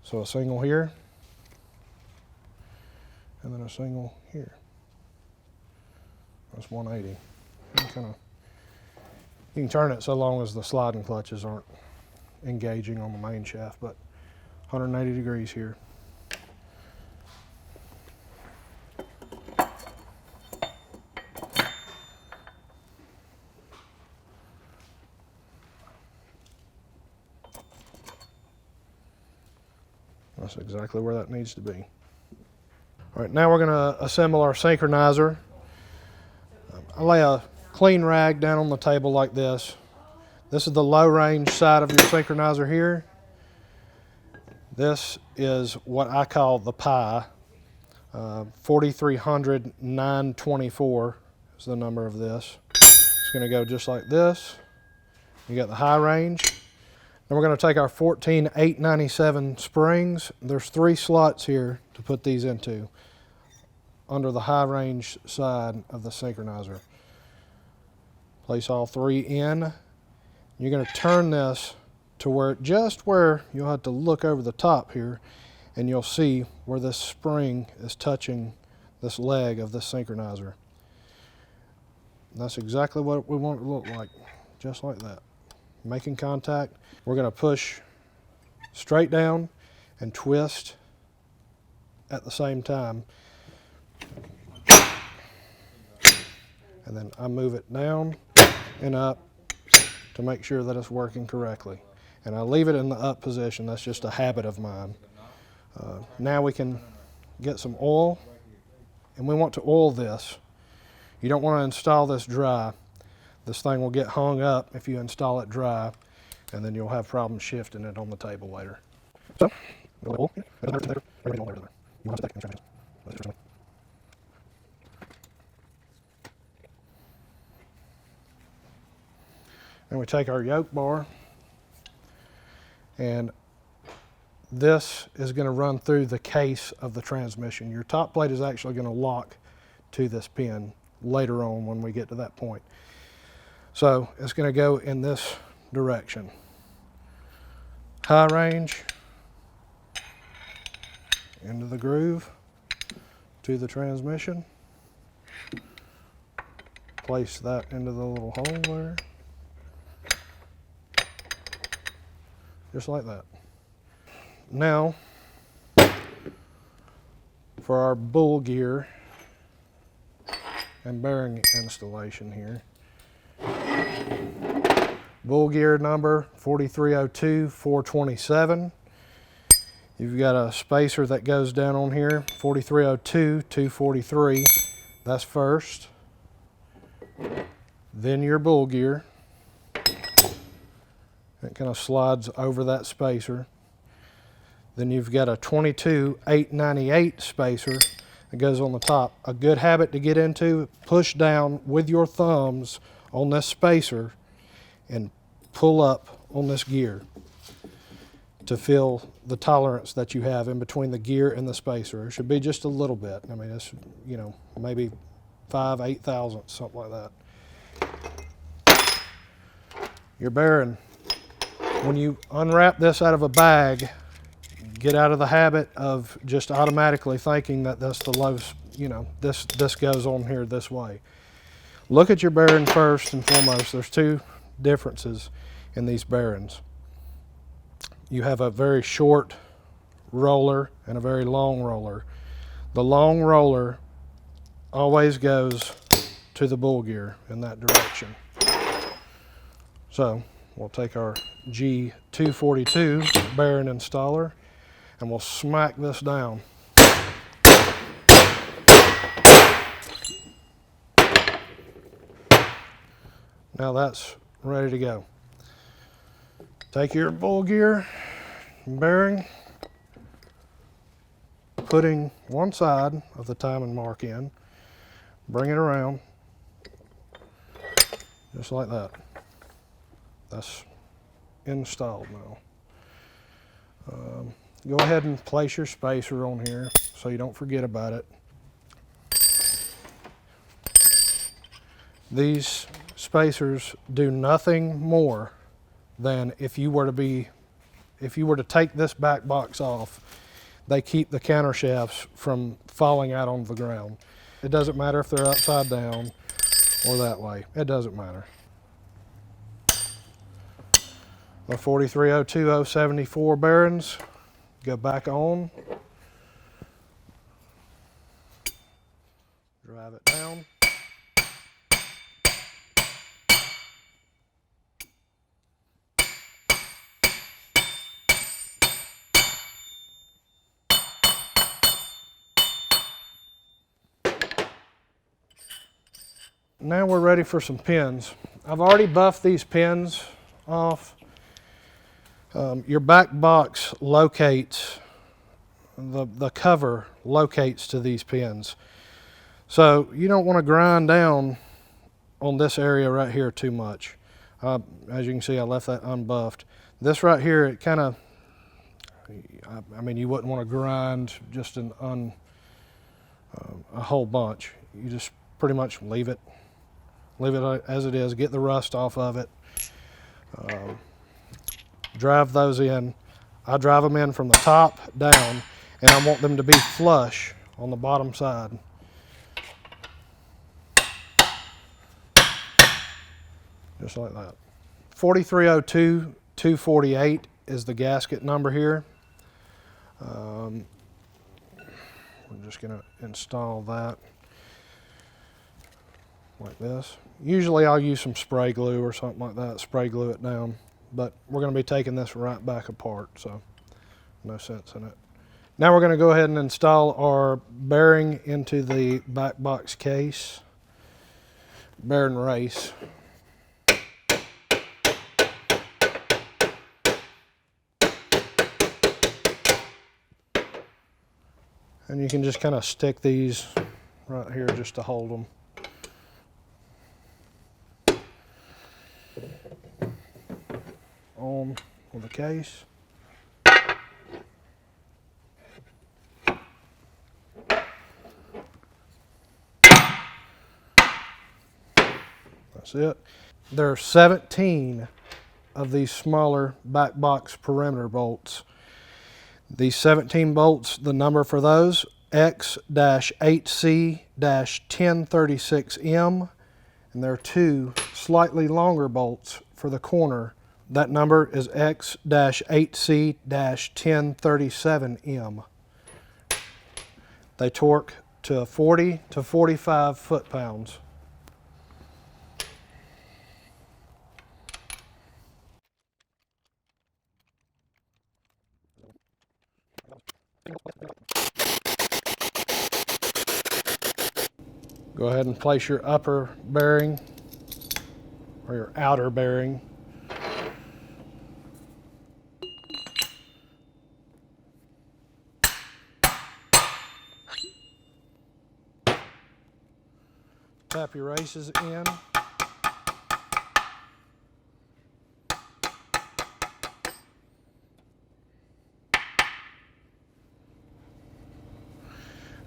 So a single here, and then a single here. That's 180. You can turn it so long as the sliding clutches aren't engaging on the main shaft, but 180 degrees here. That's exactly where that needs to be. All right, now we're going to assemble our synchronizer. I lay a clean rag down on the table like this. This is the low range side of your synchronizer here. This is what I call the pie. 4300 924 is the number of this. It's going to go just like this. You got the high range. Then we're going to take our 14897 springs. There's 3 slots here to put these into under the high range side of the synchronizer. Place all 3 in. You're going to turn this to where you'll have to look over the top here, and you'll see where this spring is touching this leg of this synchronizer. And that's exactly what we want it to look like, just like that. Making contact. We're going to push straight down and twist at the same time. And then I move it down and up to make sure that it's working correctly. And I leave it in the up position. That's just a habit of mine. Now we can get some oil, and we want to oil this. You don't want to install this dry. This thing will get hung up if you install it dry, and then you'll have problems shifting it on the table later. So, and we take our yoke bar, and this is going to run through the case of the transmission. Your top plate is actually going to lock to this pin later on when we get to that point. So it's going to go in this direction. High range, into the groove, to the transmission. Place that into the little hole there. Just like that. Now, for our bull gear and bearing installation here. Bull gear number 4302427. You've got a spacer that goes down on here, 4302243. That's first. Then your bull gear. It kind of slides over that spacer. Then you've got a 22898 spacer, that goes on the top. A good habit to get into, push down with your thumbs on this spacer and pull up on this gear to feel the tolerance that you have in between the gear and the spacer. It should be just a little bit. I mean, it's, you know, maybe 5/8 thousandths, something like that. Your bearing. When you unwrap this out of a bag, get out of the habit of just automatically thinking that that's the low, you know, this goes on here this way. Look at your bearing first and foremost. There's two differences in these bearings. You have a very short roller and a very long roller. The long roller always goes to the bull gear in that direction. So we'll take our G242 bearing installer and we'll smack this down. Now that's ready to go. Take your bull gear bearing, putting one side of the timing mark in, bring it around, just like that. That's installed now. Go ahead and place your spacer on here so you don't forget about it. These spacers do nothing more than if you were to take this back box off, they keep the counter shafts from falling out on the ground. It doesn't matter if they're upside down or that way. It doesn't matter. The 4302074 bearings go back on. Drive it down. Now we're ready for some pins. I've already buffed these pins off. Your back box locates, the cover locates to these pins. So you don't want to grind down on this area right here too much. As you can see, I left that unbuffed. This right here, it kind of, I mean, you wouldn't want to grind just a whole bunch. You just pretty much leave it as it is, get the rust off of it. Drive those in. I drive them in from the top down, and I want them to be flush on the bottom side. Just like that. 4302248 is the gasket number here. We're just going to install that like this. Usually I'll use some spray glue or something like that, spray glue it down, but we're going to be taking this right back apart, so no sense in it. Now we're going to go ahead and install our bearing into the back box case, bearing race. And you can just kind of stick these right here just to hold them. On with the case. That's it. There are 17 of these smaller back box perimeter bolts. These 17 bolts, the number for those, X-8C-1036M, and there are two slightly longer bolts for the corner. That number is X-8C-1037M. They torque to 40 to 45 foot-pounds. Go ahead and place your upper bearing or your outer bearing. Tap your races in.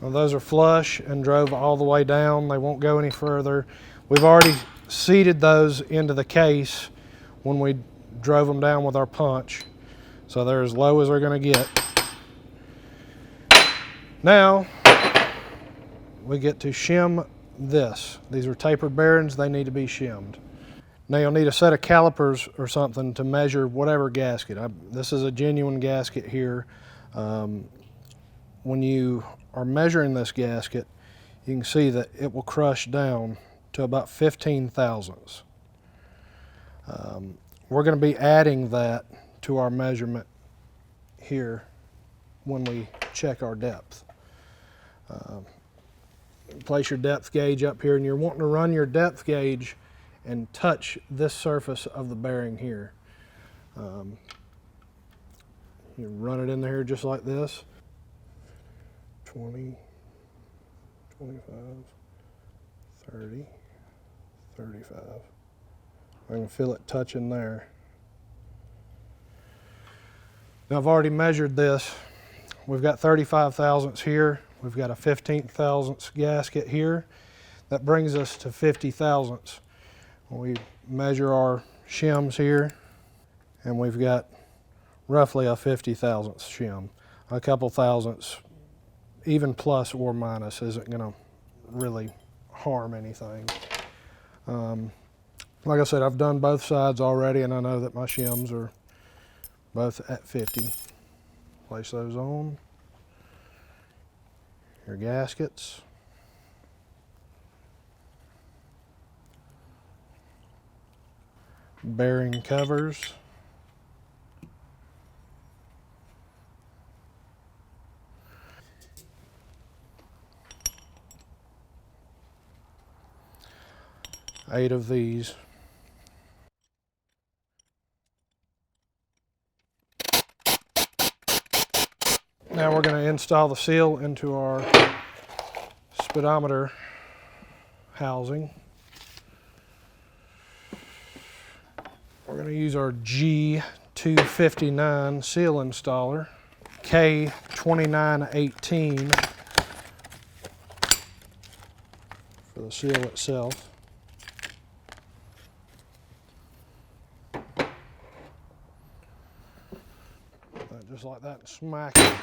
Well, those are flush and drove all the way down. They won't go any further. We've already seated those into the case when we drove them down with our punch. So they're as low as they're going to get. Now, we get to shim this. These are tapered bearings. They need to be shimmed. Now you'll need a set of calipers or something to measure whatever gasket. This is a genuine gasket here. When you are measuring this gasket, you can see that it will crush down to about 15 thousandths. We're going to be adding that to our measurement here when we check our depth. Place your depth gauge up here, and you're wanting to run your depth gauge and touch this surface of the bearing here. You run it in there just like this. 20, 25, 30, 35. I can feel it touching there. Now I've already measured this. We've got 35 thousandths here. We've got a 15 thousandths gasket here. That brings us to 50 thousandths. We measure our shims here, and we've got roughly a 50 thousandths shim. A couple thousandths, even plus or minus, isn't going to really harm anything. Like I said, I've done both sides already, and I know that my shims are both at 50. Place those on. Your gaskets. Bearing covers. Eight of these. Now we're going to install the seal into our speedometer housing. We're going to use our G259 seal installer, K2918 for the seal itself. Just like that, and smack it.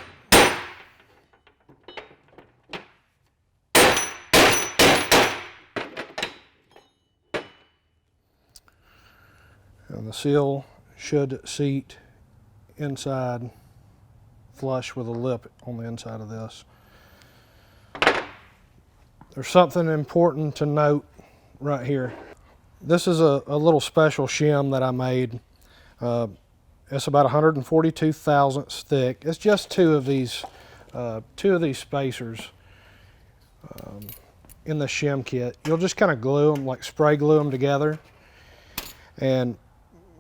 And the seal should seat inside, flush with a lip on the inside of this. There's something important to note right here. This is a little special shim that I made. It's about 142 thousandths thick. It's just two of these spacers in the shim kit. You'll just kind of glue them, like spray glue them together. And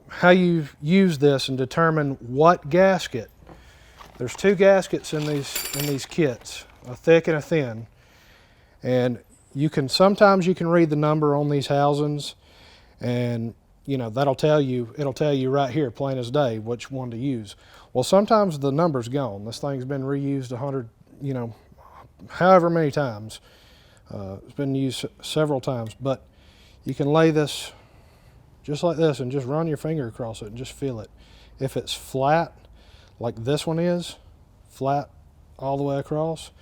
how you use this and determine what gasket. There's two gaskets in these kits, a thick and a thin. And sometimes you can read the number on these housings, and you know, it'll tell you right here, plain as day, which one to use. Well, sometimes the number's gone. This thing's been reused 100, however many times. It's been used several times, but you can lay this just like this and just run your finger across it and just feel it. If it's flat, like this one is, flat all the way across,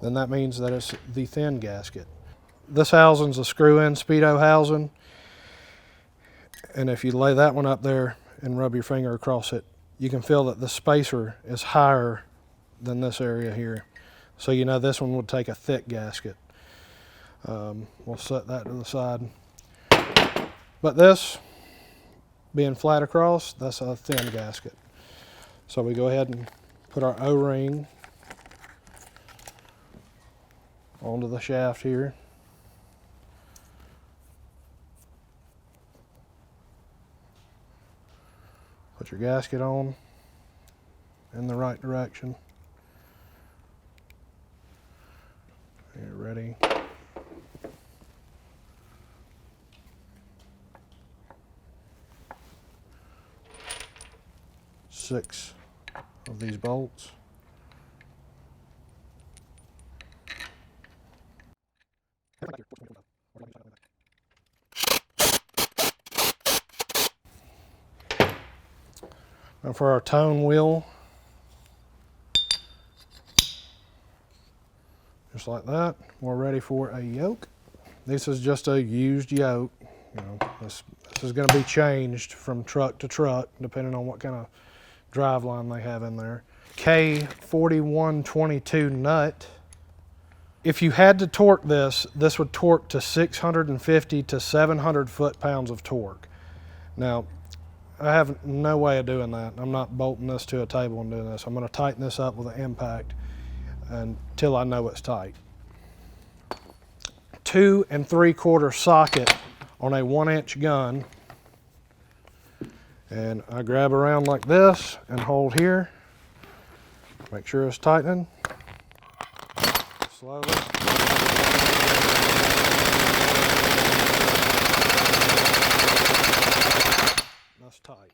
then that means that it's the thin gasket. This housing's a screw-in Speedo housing. And if you lay that one up there and rub your finger across it, you can feel that the spacer is higher than this area here. So you know this one would take a thick gasket. We'll set that to the side. But this, being flat across, that's a thin gasket. So we go ahead and put our O-ring onto the shaft here. Put your gasket on in the right direction. You're ready. 6 of these bolts. And for our tone wheel, just like that, we're ready for a yoke. This is just a used yoke. You know, this is going to be changed from truck to truck depending on what kind of drive line they have in there. FRO16210C nut. If you had to torque this, this would torque to 650 to 700 foot-pounds of torque. Now, I have no way of doing that. I'm not bolting this to a table and doing this. I'm going to tighten this up with an impact until I know it's tight. 2 3/4 socket on a 1-inch gun. And I grab around like this and hold here. Make sure it's tightening. Slowly. That's tight.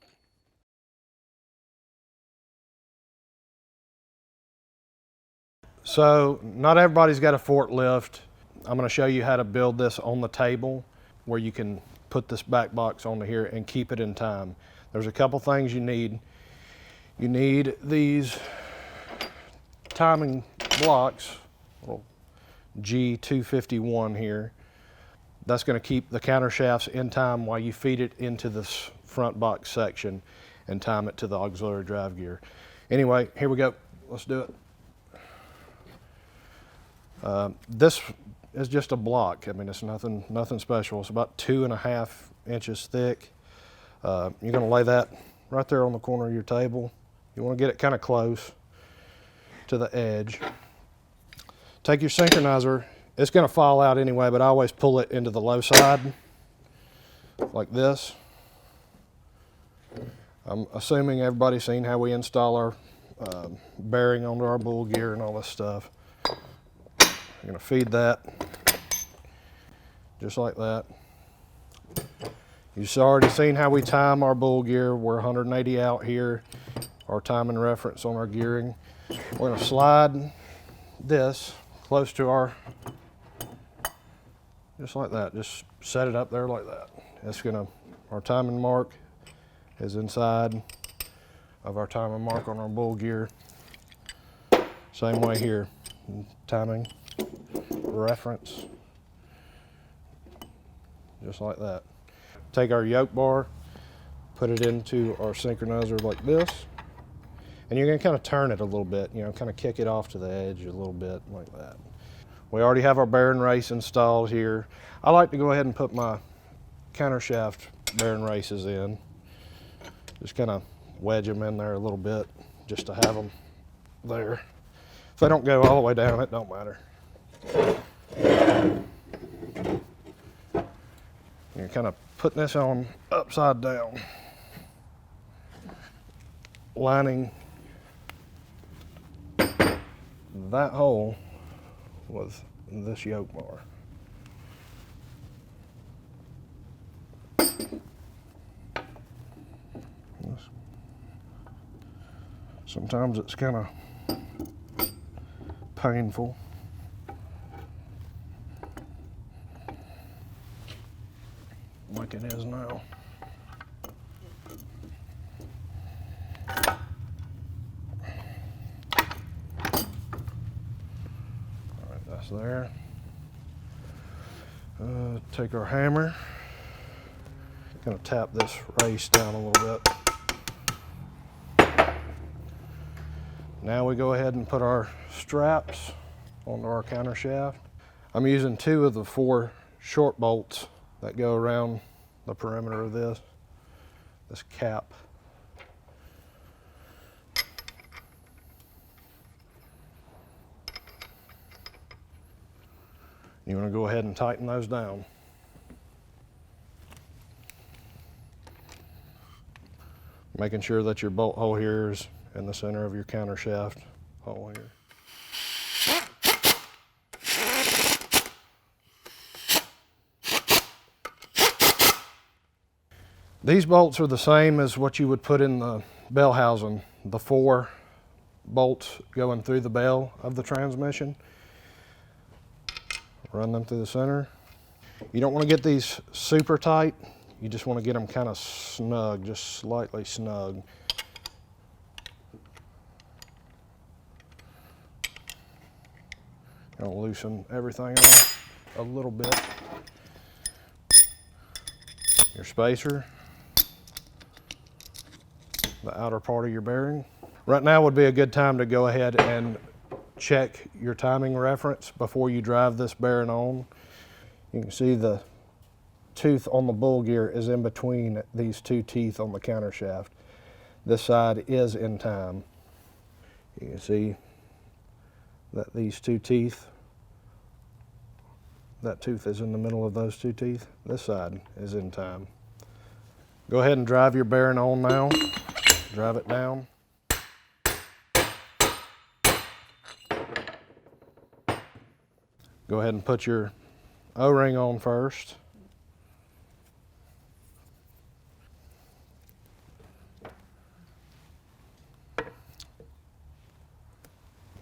So not everybody's got a forklift. I'm going to show you how to build this on the table where you can put this back box onto here and keep it in time. There's a couple things you need. You need these timing blocks, little G251 here. That's going to keep the counter shafts in time while you feed it into this front box section and time it to the auxiliary drive gear. Anyway, here we go. Let's do it. This is just a block. I mean, it's nothing special. It's about 2.5 inches thick. You're going to lay that right there on the corner of your table. You want to get it kind of close to the edge. Take your synchronizer. It's going to fall out anyway, but I always pull it into the low side like this. I'm assuming everybody's seen how we install our bearing onto our bull gear and all this stuff. I'm going to feed that just like that. You've already seen how we time our bull gear. We're 180 out here, our timing reference on our gearing. We're going to slide this close to our, just like that. Just set it up there like that. It's going to, our timing mark is inside of our timing mark on our bull gear. Same way here, timing reference, just like that. Take our yoke bar, put it into our synchronizer like this, and you're going to kind of turn it a little bit, you know, kind of kick it off to the edge a little bit like that. We already have our bearing race installed here. I like to go ahead and put my counter shaft bearing races in. Just kind of wedge them in there a little bit just to have them there. If they don't go all the way down, it don't matter. You're kind of putting this on upside down, lining that hole with this yoke bar. Sometimes it's kind of painful. Like it is now. All right, that's there. Take our hammer. Gonna tap this race down a little bit. Now we go ahead and put our straps onto our counter shaft. I'm using 2 of the 4 short bolts that go around the perimeter of this cap. You want to go ahead and tighten those down. Making sure that your bolt hole here is in the center of your counter shaft hole here. These bolts are the same as what you would put in the bell housing, the 4 bolts going through the bell of the transmission. Run them through the center. You don't want to get these super tight. You just want to get them kind of snug, just slightly snug. Gonna loosen everything off a little bit. Your spacer, the outer part of your bearing. Right now would be a good time to go ahead and check your timing reference before you drive this bearing on. You can see the tooth on the bull gear is in between these 2 teeth on the counter shaft. This side is in time. You can see that these 2 teeth, that tooth is in the middle of those 2 teeth. This side is in time. Go ahead and drive your bearing on now. Drive it down. Go ahead and put your O-ring on first.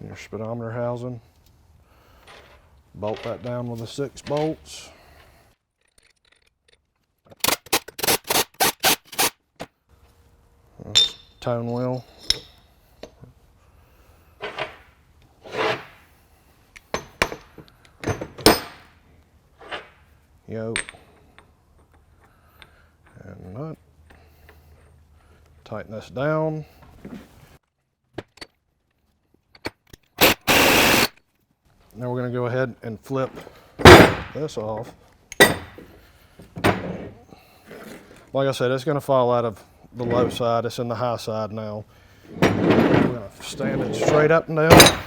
Your speedometer housing. Bolt that down with the 6 bolts. Tone wheel. Yoke. And nut. Tighten this down. Now we're going to go ahead and flip this off. Like I said, it's going to fall out of the low side. It's in the high side now. We're going to stand it straight up and down.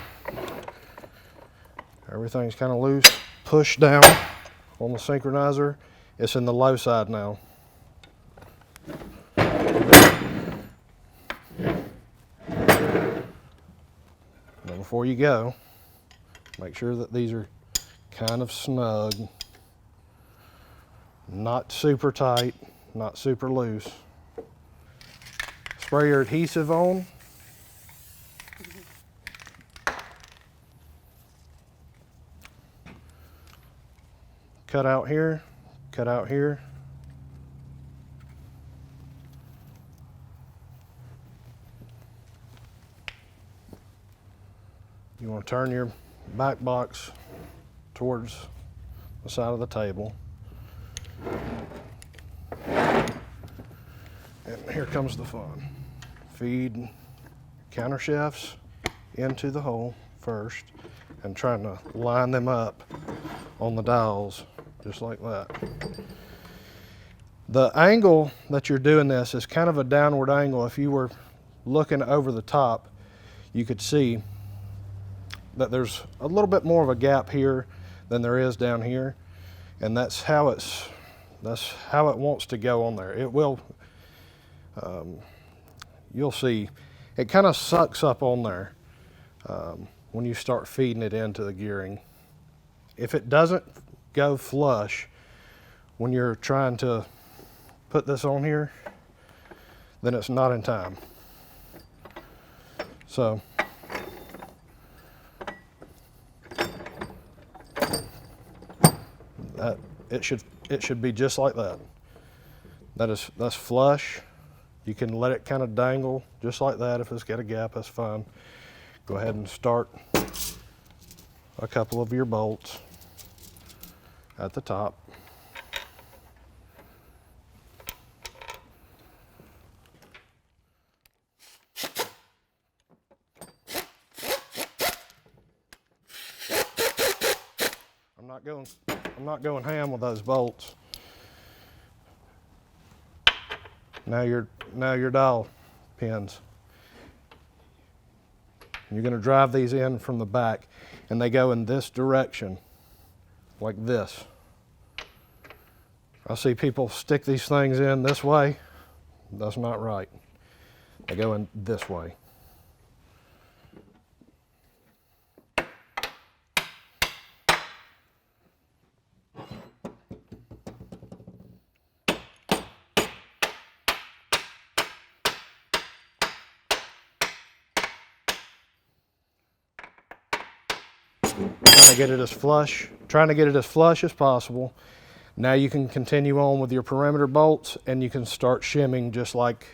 Everything's kind of loose. Push down on the synchronizer. It's in the low side now. Now before you go, make sure that these are kind of snug, not super tight, not super loose. Spray your adhesive on. Cut out here, cut out here. You want to turn your back box towards the side of the table. And here comes the fun. Feed counter shafts into the hole first and trying to line them up on the dials just like that. The angle that you're doing this is kind of a downward angle. If you were looking over the top, you could see that there's a little bit more of a gap here than there is down here, and that's how it wants to go on there. It will, you'll see, it kind of sucks up on there when you start feeding it into the gearing. If it doesn't go flush when you're trying to put this on here, then it's not in time. So that it should be just like that. That's flush. You can let it kind of dangle just like that. If it's got a gap, that's fine. Go ahead and start a couple of your bolts at the top. I'm not going ham with those bolts. Now your dial pins. You're going to drive these in from the back, and they go in this direction, like this. I see people stick these things in this way. That's not right. They go in this way. trying to get it as flush as possible. Now you can continue on with your perimeter bolts, and you can start shimming just like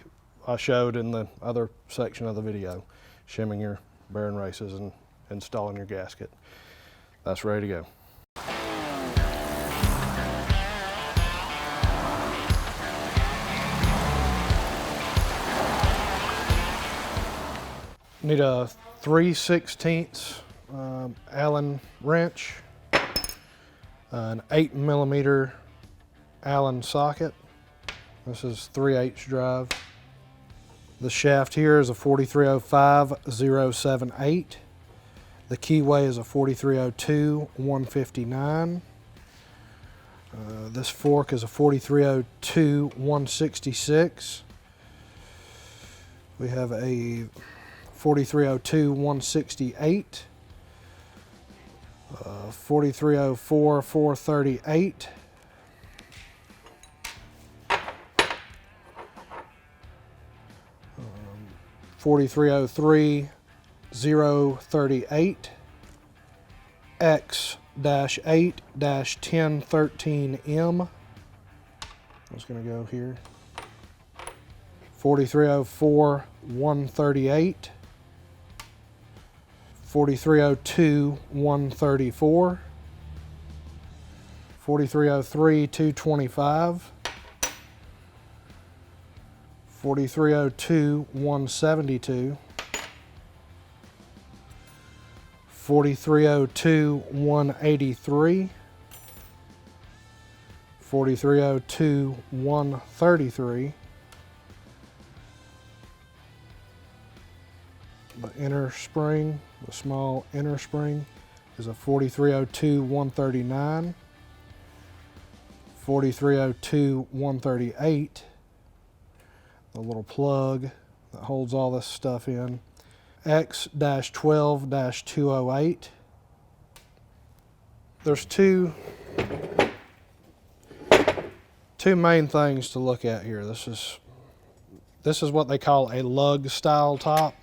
I showed in the other section of the video. Shimming your bearing races and installing your gasket. That's ready to go. Need a 3/16 Allen wrench, an 8mm Allen socket. This is 3/8 drive. The shaft here is a 4305078. The keyway is a 4302159. This fork is a 4302166. We have a 4302168. 4304438. 4303038. X-8-1013M. That's going to go here. 4304138. 4302134. 4303225. 4302172. 4302183. 4302133. The inner spring, the small inner spring, is a 4302139. 4302138. The little plug that holds all this stuff in. X-12-208. There's two main things to look at here. This is what they call a lug style top.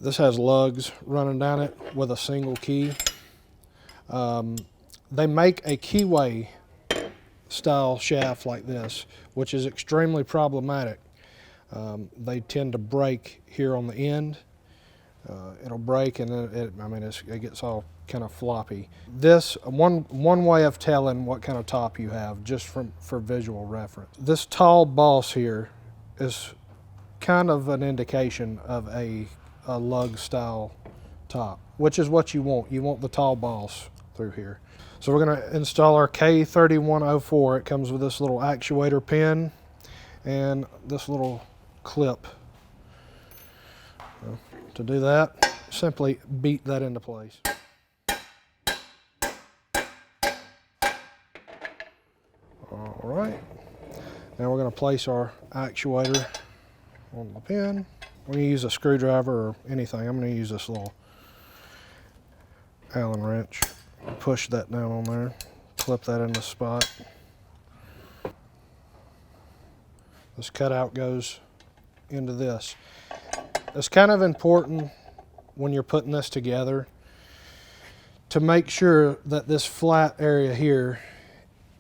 This has lugs running down it with a single key. They make a Keyway style shaft like this, which is extremely problematic. They tend to break here on the end. It'll break, and then it gets all kind of floppy. This one way of telling what kind of top you have, just for visual reference. This tall boss here is kind of an indication of a lug style top, which is what you want. You want the tall boss through here. So we're going to install our K3104. It comes with this little actuator pin and this little clip. To do that, simply beat that into place. All right, now we're going to place our actuator on the pin. We're going to use a screwdriver or anything. I'm going to use this little Allen wrench. Push that down on there, clip that in the spot. This cutout goes into this. It's kind of important when you're putting this together to make sure that this flat area here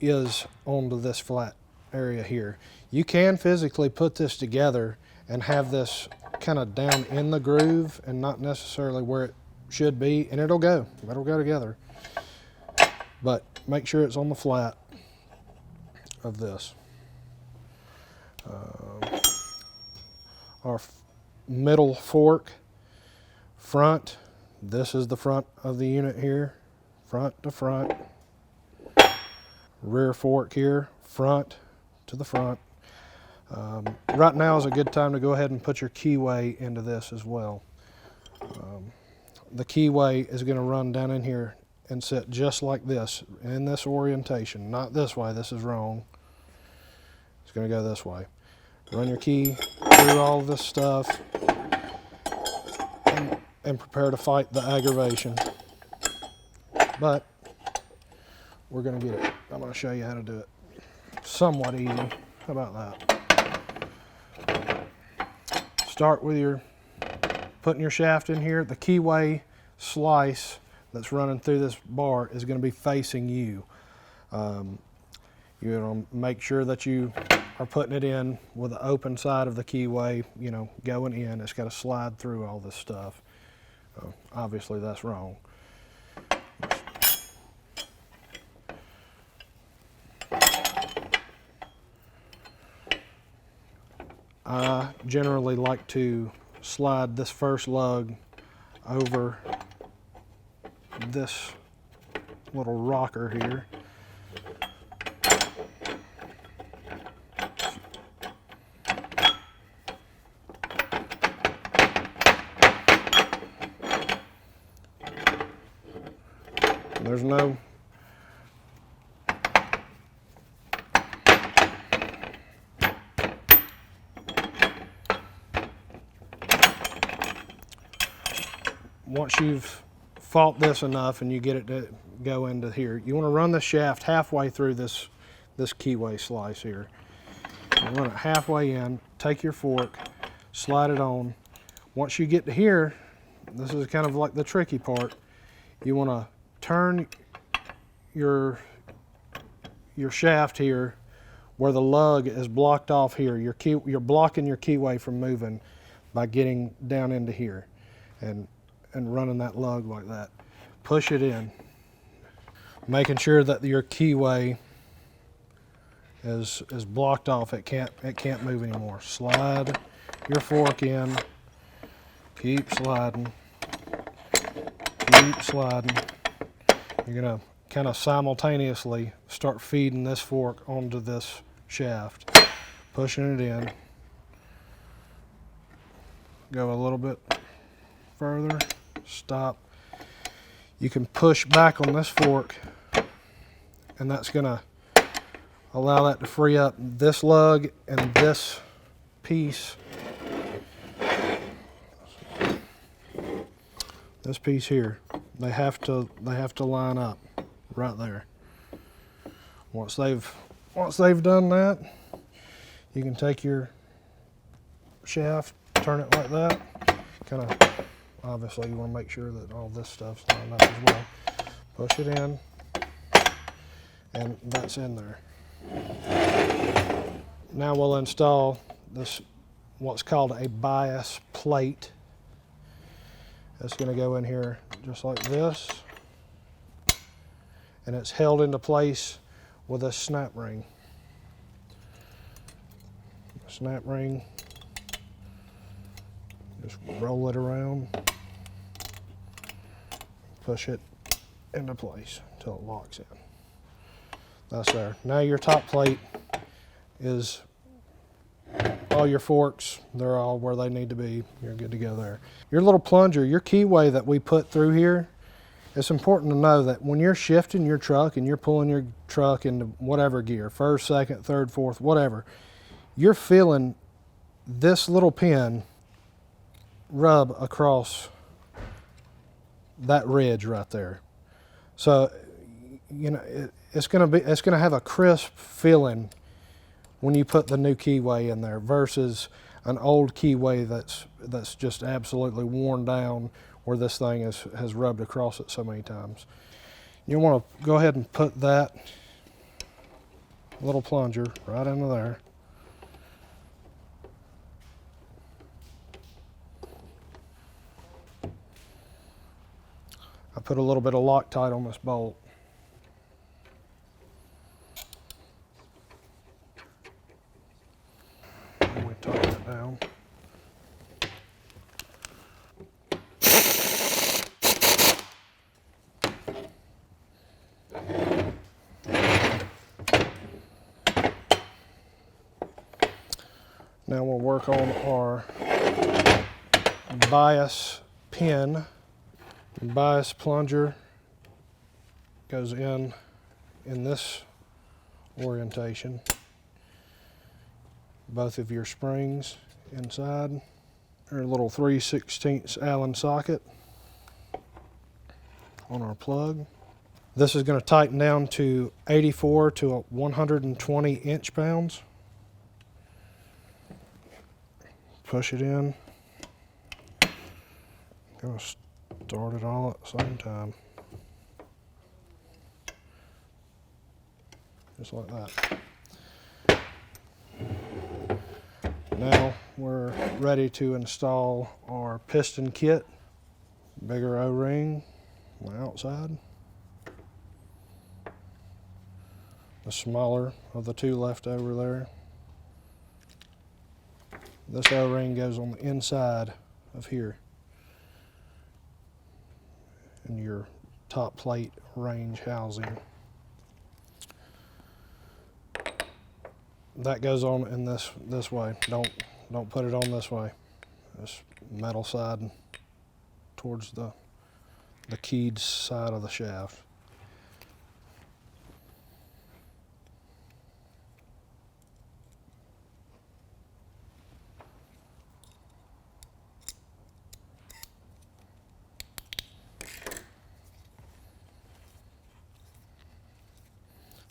is onto this flat area here. You can physically put this together and have this kind of down in the groove and not necessarily where it should be, and it'll go together. But make sure it's on the flat of this. Our middle fork, front, this is the front of the unit here, front to front. Rear fork here, front to the front. Right now is a good time to go ahead and put your keyway into this as well. The keyway is going to run down in here and sit just like this, in this orientation, not this way. This is wrong. It's going to go this way. Run your key through all this stuff and prepare to fight the aggravation. But we're going to get it. I'm going to show you how to do it. Somewhat easy. How about that? Start with putting your shaft in here. The keyway slice that's running through this bar is going to be facing you. You know, make sure that you are putting it in with the open side of the keyway, you know, going in. It's got to slide through all this stuff. Obviously that's wrong. I generally like to slide this first lug over this little rocker here. There's no once you've fought this enough and you get it to go into here, you want to run the shaft halfway through this keyway slice here. You run it halfway in, take your fork, slide it on. Once you get to here, this is kind of like the tricky part. You want to turn your shaft here where the lug is blocked off here. You're blocking your keyway from moving by getting down into here and running that lug like that. Push it in, making sure that your keyway is blocked off. It can't move anymore. Slide your fork in, keep sliding, keep sliding. You're gonna kind of simultaneously start feeding this fork onto this shaft, pushing it in. Go a little bit further, stop. You can push back on this fork, and that's gonna allow that to free up this lug and this piece. This piece here, they have to line up right there. Once they've done that, you can take your shaft, turn it like that. Kind of, obviously you want to make sure that all this stuff's lined up as well. Push it in, and that's in there. Now we'll install this, what's called a bias plate. It's going to go in here just like this, and it's held into place with a snap ring. Snap ring, just roll it around, push it into place until it locks in. That's there. Now your top plate is all your forks, they're all where they need to be. You're good to go there. Your little plunger, your keyway that we put through here, it's important to know that when you're shifting your truck and you're pulling your truck into whatever gear, first, second, third, fourth, whatever, you're feeling this little pin rub across that ridge right there. So, you know, it's gonna have a crisp feeling when you put the new keyway in there versus an old keyway that's just absolutely worn down where this thing has rubbed across it so many times. You want to go ahead and put that little plunger right into there. I put a little bit of Loctite on this bolt. And we tighten it down. Now we'll work on our bias pin. The bias plunger goes in this orientation. Both of your springs inside. Our little 3/16 Allen socket on our plug. This is going to tighten down to 84 to 120 inch-pounds. Push it in. Going to Start it all at the same time. Just like that. Now we're ready to install our piston kit. Bigger O-ring on the outside. The smaller of the two left over there. This O-ring goes on the inside of here in your top plate range housing. That goes on in this way. Don't put it on this way. This metal side towards the keyed side of the shaft.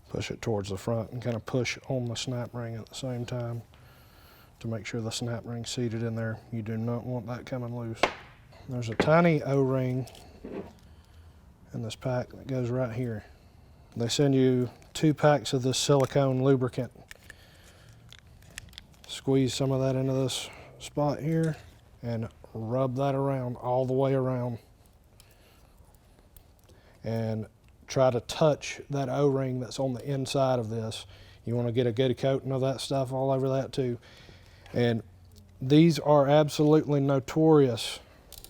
Push it towards the front and kind of push on the snap ring at the same time to make sure the snap ring's seated in there. You do not want that coming loose. There's a tiny O-ring in this pack that goes right here. They send you 2 packs of this silicone lubricant. Squeeze some of that into this spot here and rub that around all the way around. And try to touch that O-ring that's on the inside of this. You want to get a good coating of that stuff all over that too. And these are absolutely notorious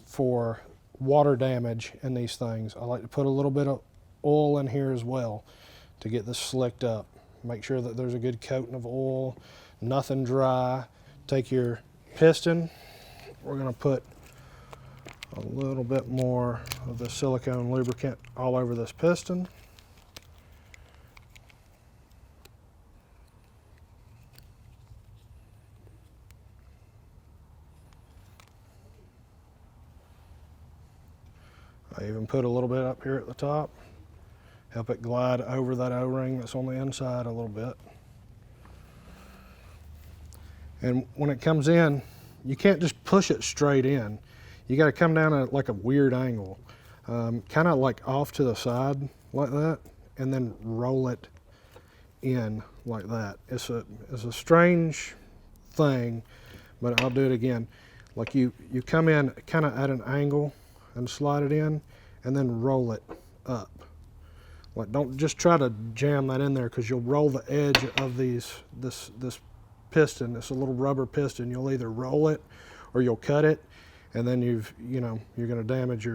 for water damage in these things. I like to put a little bit of oil in here as well to get this slicked up. Make sure that there's a good coating of oil, nothing dry. Take your piston. We're going to put a little bit more of the silicone lubricant all over this piston. I even put a little bit up here at the top. Help it glide over that O-ring that's on the inside a little bit. And when it comes in, you can't just push it straight in. You got to come down at like a weird angle, kind of like off to the side like that, and then roll it in like that. It's a strange thing, but I'll do it again. Like you come in kind of at an angle and slide it in, and then roll it up. Like don't just try to jam that in there, because you'll roll the edge of this piston. It's a little rubber piston. You'll either roll it or you'll cut it. And then you're going to damage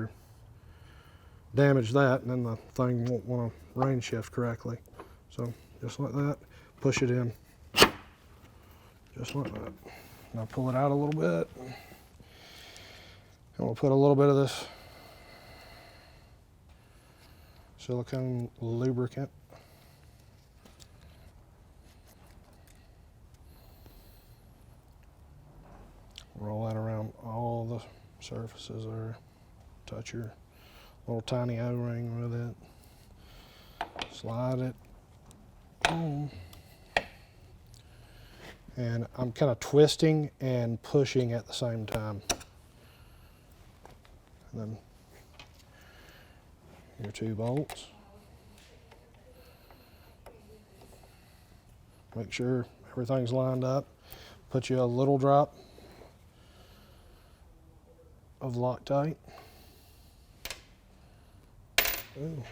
that, and then the thing won't want to range shift correctly. So just like that, push it in, just like that. Now pull it out a little bit, and we'll put a little bit of this silicone lubricant. Roll that around all the surfaces there. Touch your little tiny O-ring with it. Slide it on. And I'm kind of twisting and pushing at the same time. And then your 2 bolts. Make sure everything's lined up. Put you a little drop of Loctite. Ooh.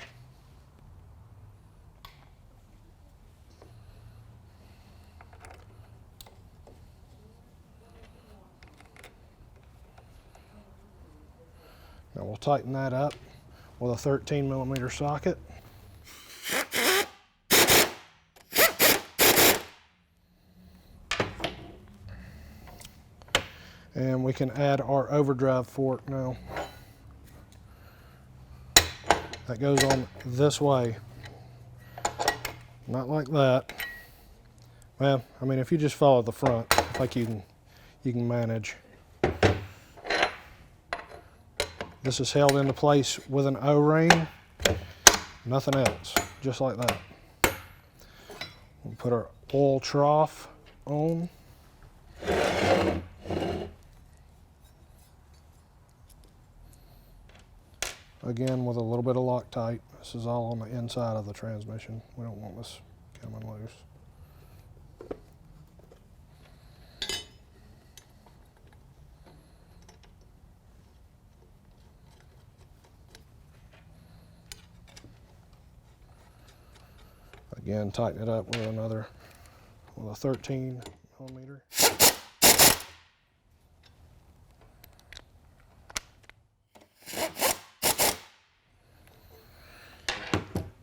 Now we'll tighten that up with a 13mm socket. And we can add our overdrive fork now. That goes on this way, not like that. Well, I mean, if you just follow the front, I think you can manage. This is held into place with an O-ring, nothing else, just like that. We'll put our oil trough on. Again, with a little bit of Loctite. This is all on the inside of the transmission. We don't want this coming loose. Again, tighten it up with a 13 millimeter.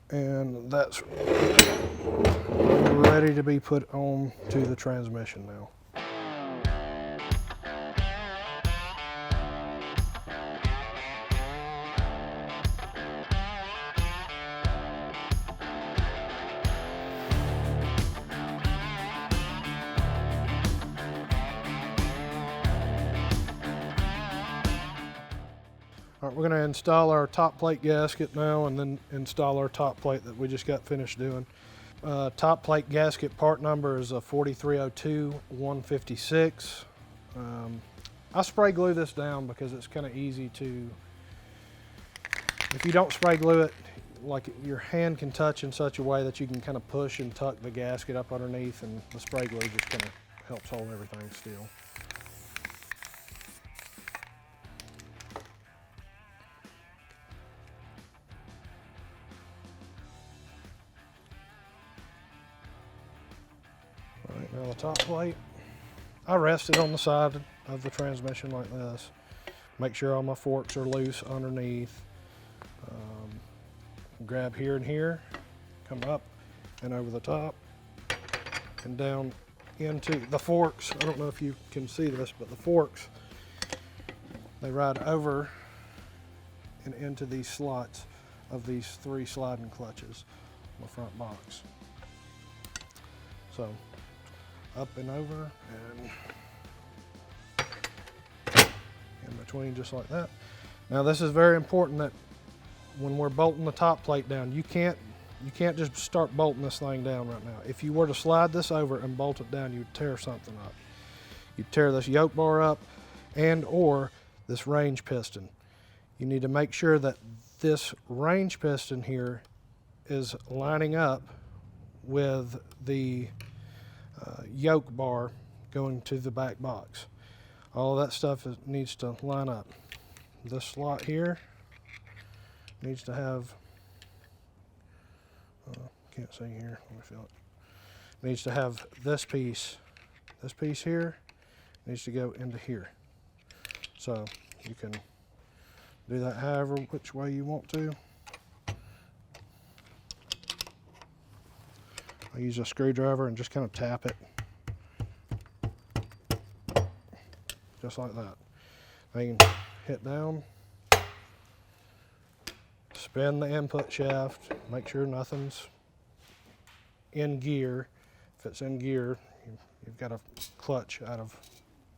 And that's ready to be put on to the transmission now. All right, we're going to install our top plate gasket now and then install our top plate that we just got finished doing. Top plate gasket part number is a 4302156. I spray glue this down because it's kind of easy to, if you don't spray glue it, like your hand can touch in such a way that you can kind of push and tuck the gasket up underneath, and the spray glue just kind of helps hold everything still. Alright, now the top plate, I rest it on the side of the transmission like this. Make sure all my forks are loose underneath. Grab here and here, come up and over the top and down into the forks. I don't know if you can see this, but the forks, they ride over and into these slots of these 3 sliding clutches on the front box. So up and over and in between, just like that. Now this is very important that when we're bolting the top plate down, you can't just start bolting this thing down right now. If you were to slide this over and bolt it down, you'd tear something up. You'd tear this yoke bar up and or this range piston. You need to make sure that this range piston here is lining up with the yoke bar going to the back box. All of that stuff needs to line up. This slot here needs to have, can't see here, let me feel it. Needs to have this piece here needs to go into here. So you can do that however which way you want to. I use a screwdriver and just kind of tap it. Just like that. Now you can hit down, spin the input shaft, make sure nothing's in gear. If it's in gear, you've got a clutch out of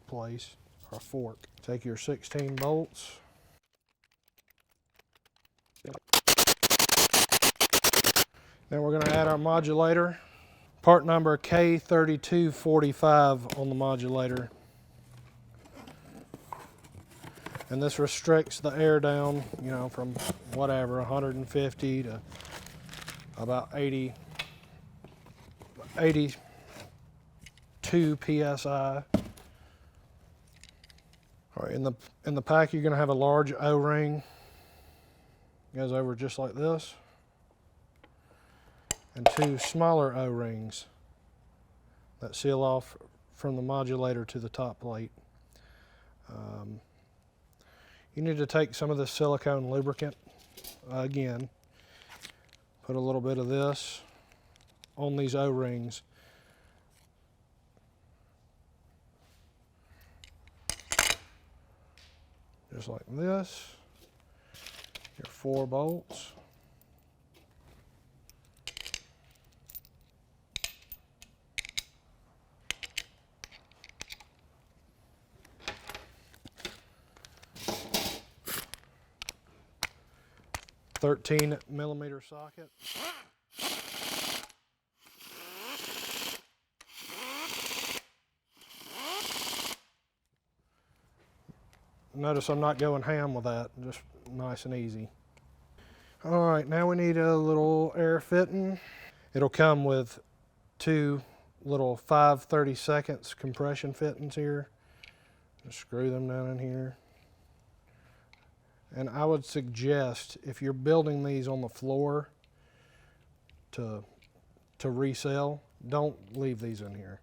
place, or a fork. Take your 16 bolts. Then we're going to add our modulator. Part number K3245 on the modulator. And this restricts the air down, you know, from whatever, 150 to about 82 PSI. All right, in the pack, you're going to have a large O-ring. Goes over just like this. And 2 smaller O-rings that seal off from the modulator to the top plate. You need to take some of this silicone lubricant, again, put a little bit of this on these O-rings. Just like this. Your 4 bolts. .13mm socket. Notice I'm not going ham with that, just nice and easy. All right, now we need a little air fitting. It'll come with 2 little 5/32 compression fittings here. Just screw them down in here. And I would suggest, if you're building these on the floor to resell, don't leave these in here,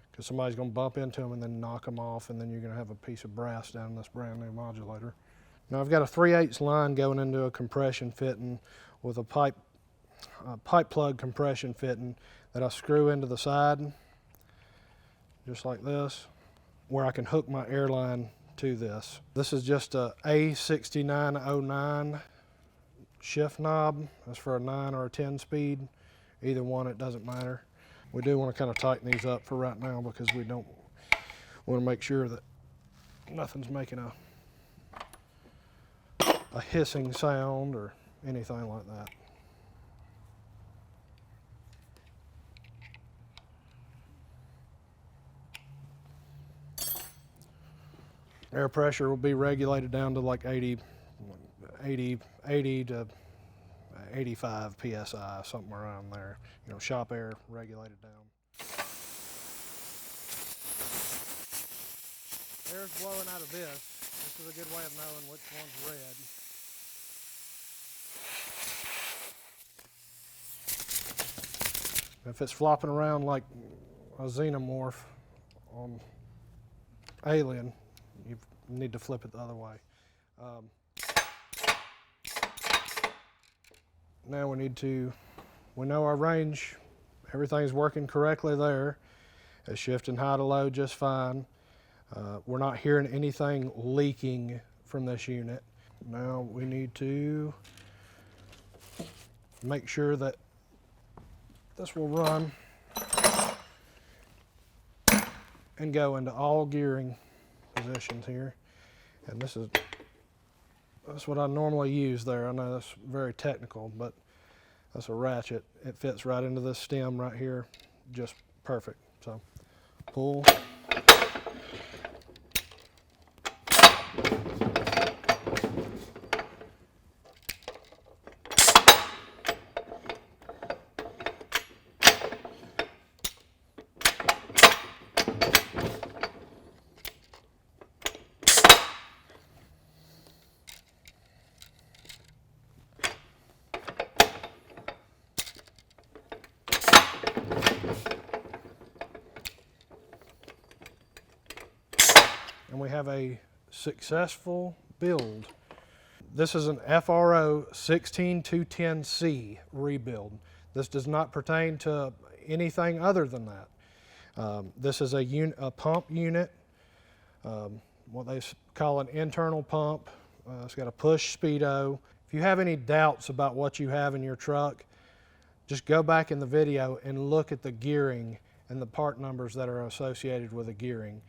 because somebody's going to bump into them and then knock them off, and then you're going to have a piece of brass down this brand new modulator. Now I've got a 3/8 line going into a compression fitting with a pipe plug compression fitting that I screw into the side, just like this, where I can hook my air line to this. This is just a A6909 shift knob. That's for a 9 or a 10 speed. Either one, it doesn't matter. We do want to kind of tighten these up for right now, because we don't want to make sure that nothing's making a hissing sound or anything like that. Air pressure will be regulated down to like 80 to 85 psi, something around there. You know, shop air regulated down. Air's blowing out of this. This is a good way of knowing which one's red. If it's flopping around like a xenomorph on Alien, you need to flip it the other way. Now we know our range, everything's working correctly there. It's shifting high to low just fine. We're not hearing anything leaking from this unit. Now we need to make sure that this will run and go into all gearing positions here. And that's what I normally use there. I know that's very technical, but that's a ratchet. It fits right into this stem right here, just perfect. So pull. And we have a successful build. This is an FRO16210C rebuild. This does not pertain to anything other than that. This is a pump unit, what they call an internal pump. It's got a push speedo. If you have any doubts about what you have in your truck, just go back in the video and look at the gearing and the part numbers that are associated with the gearing.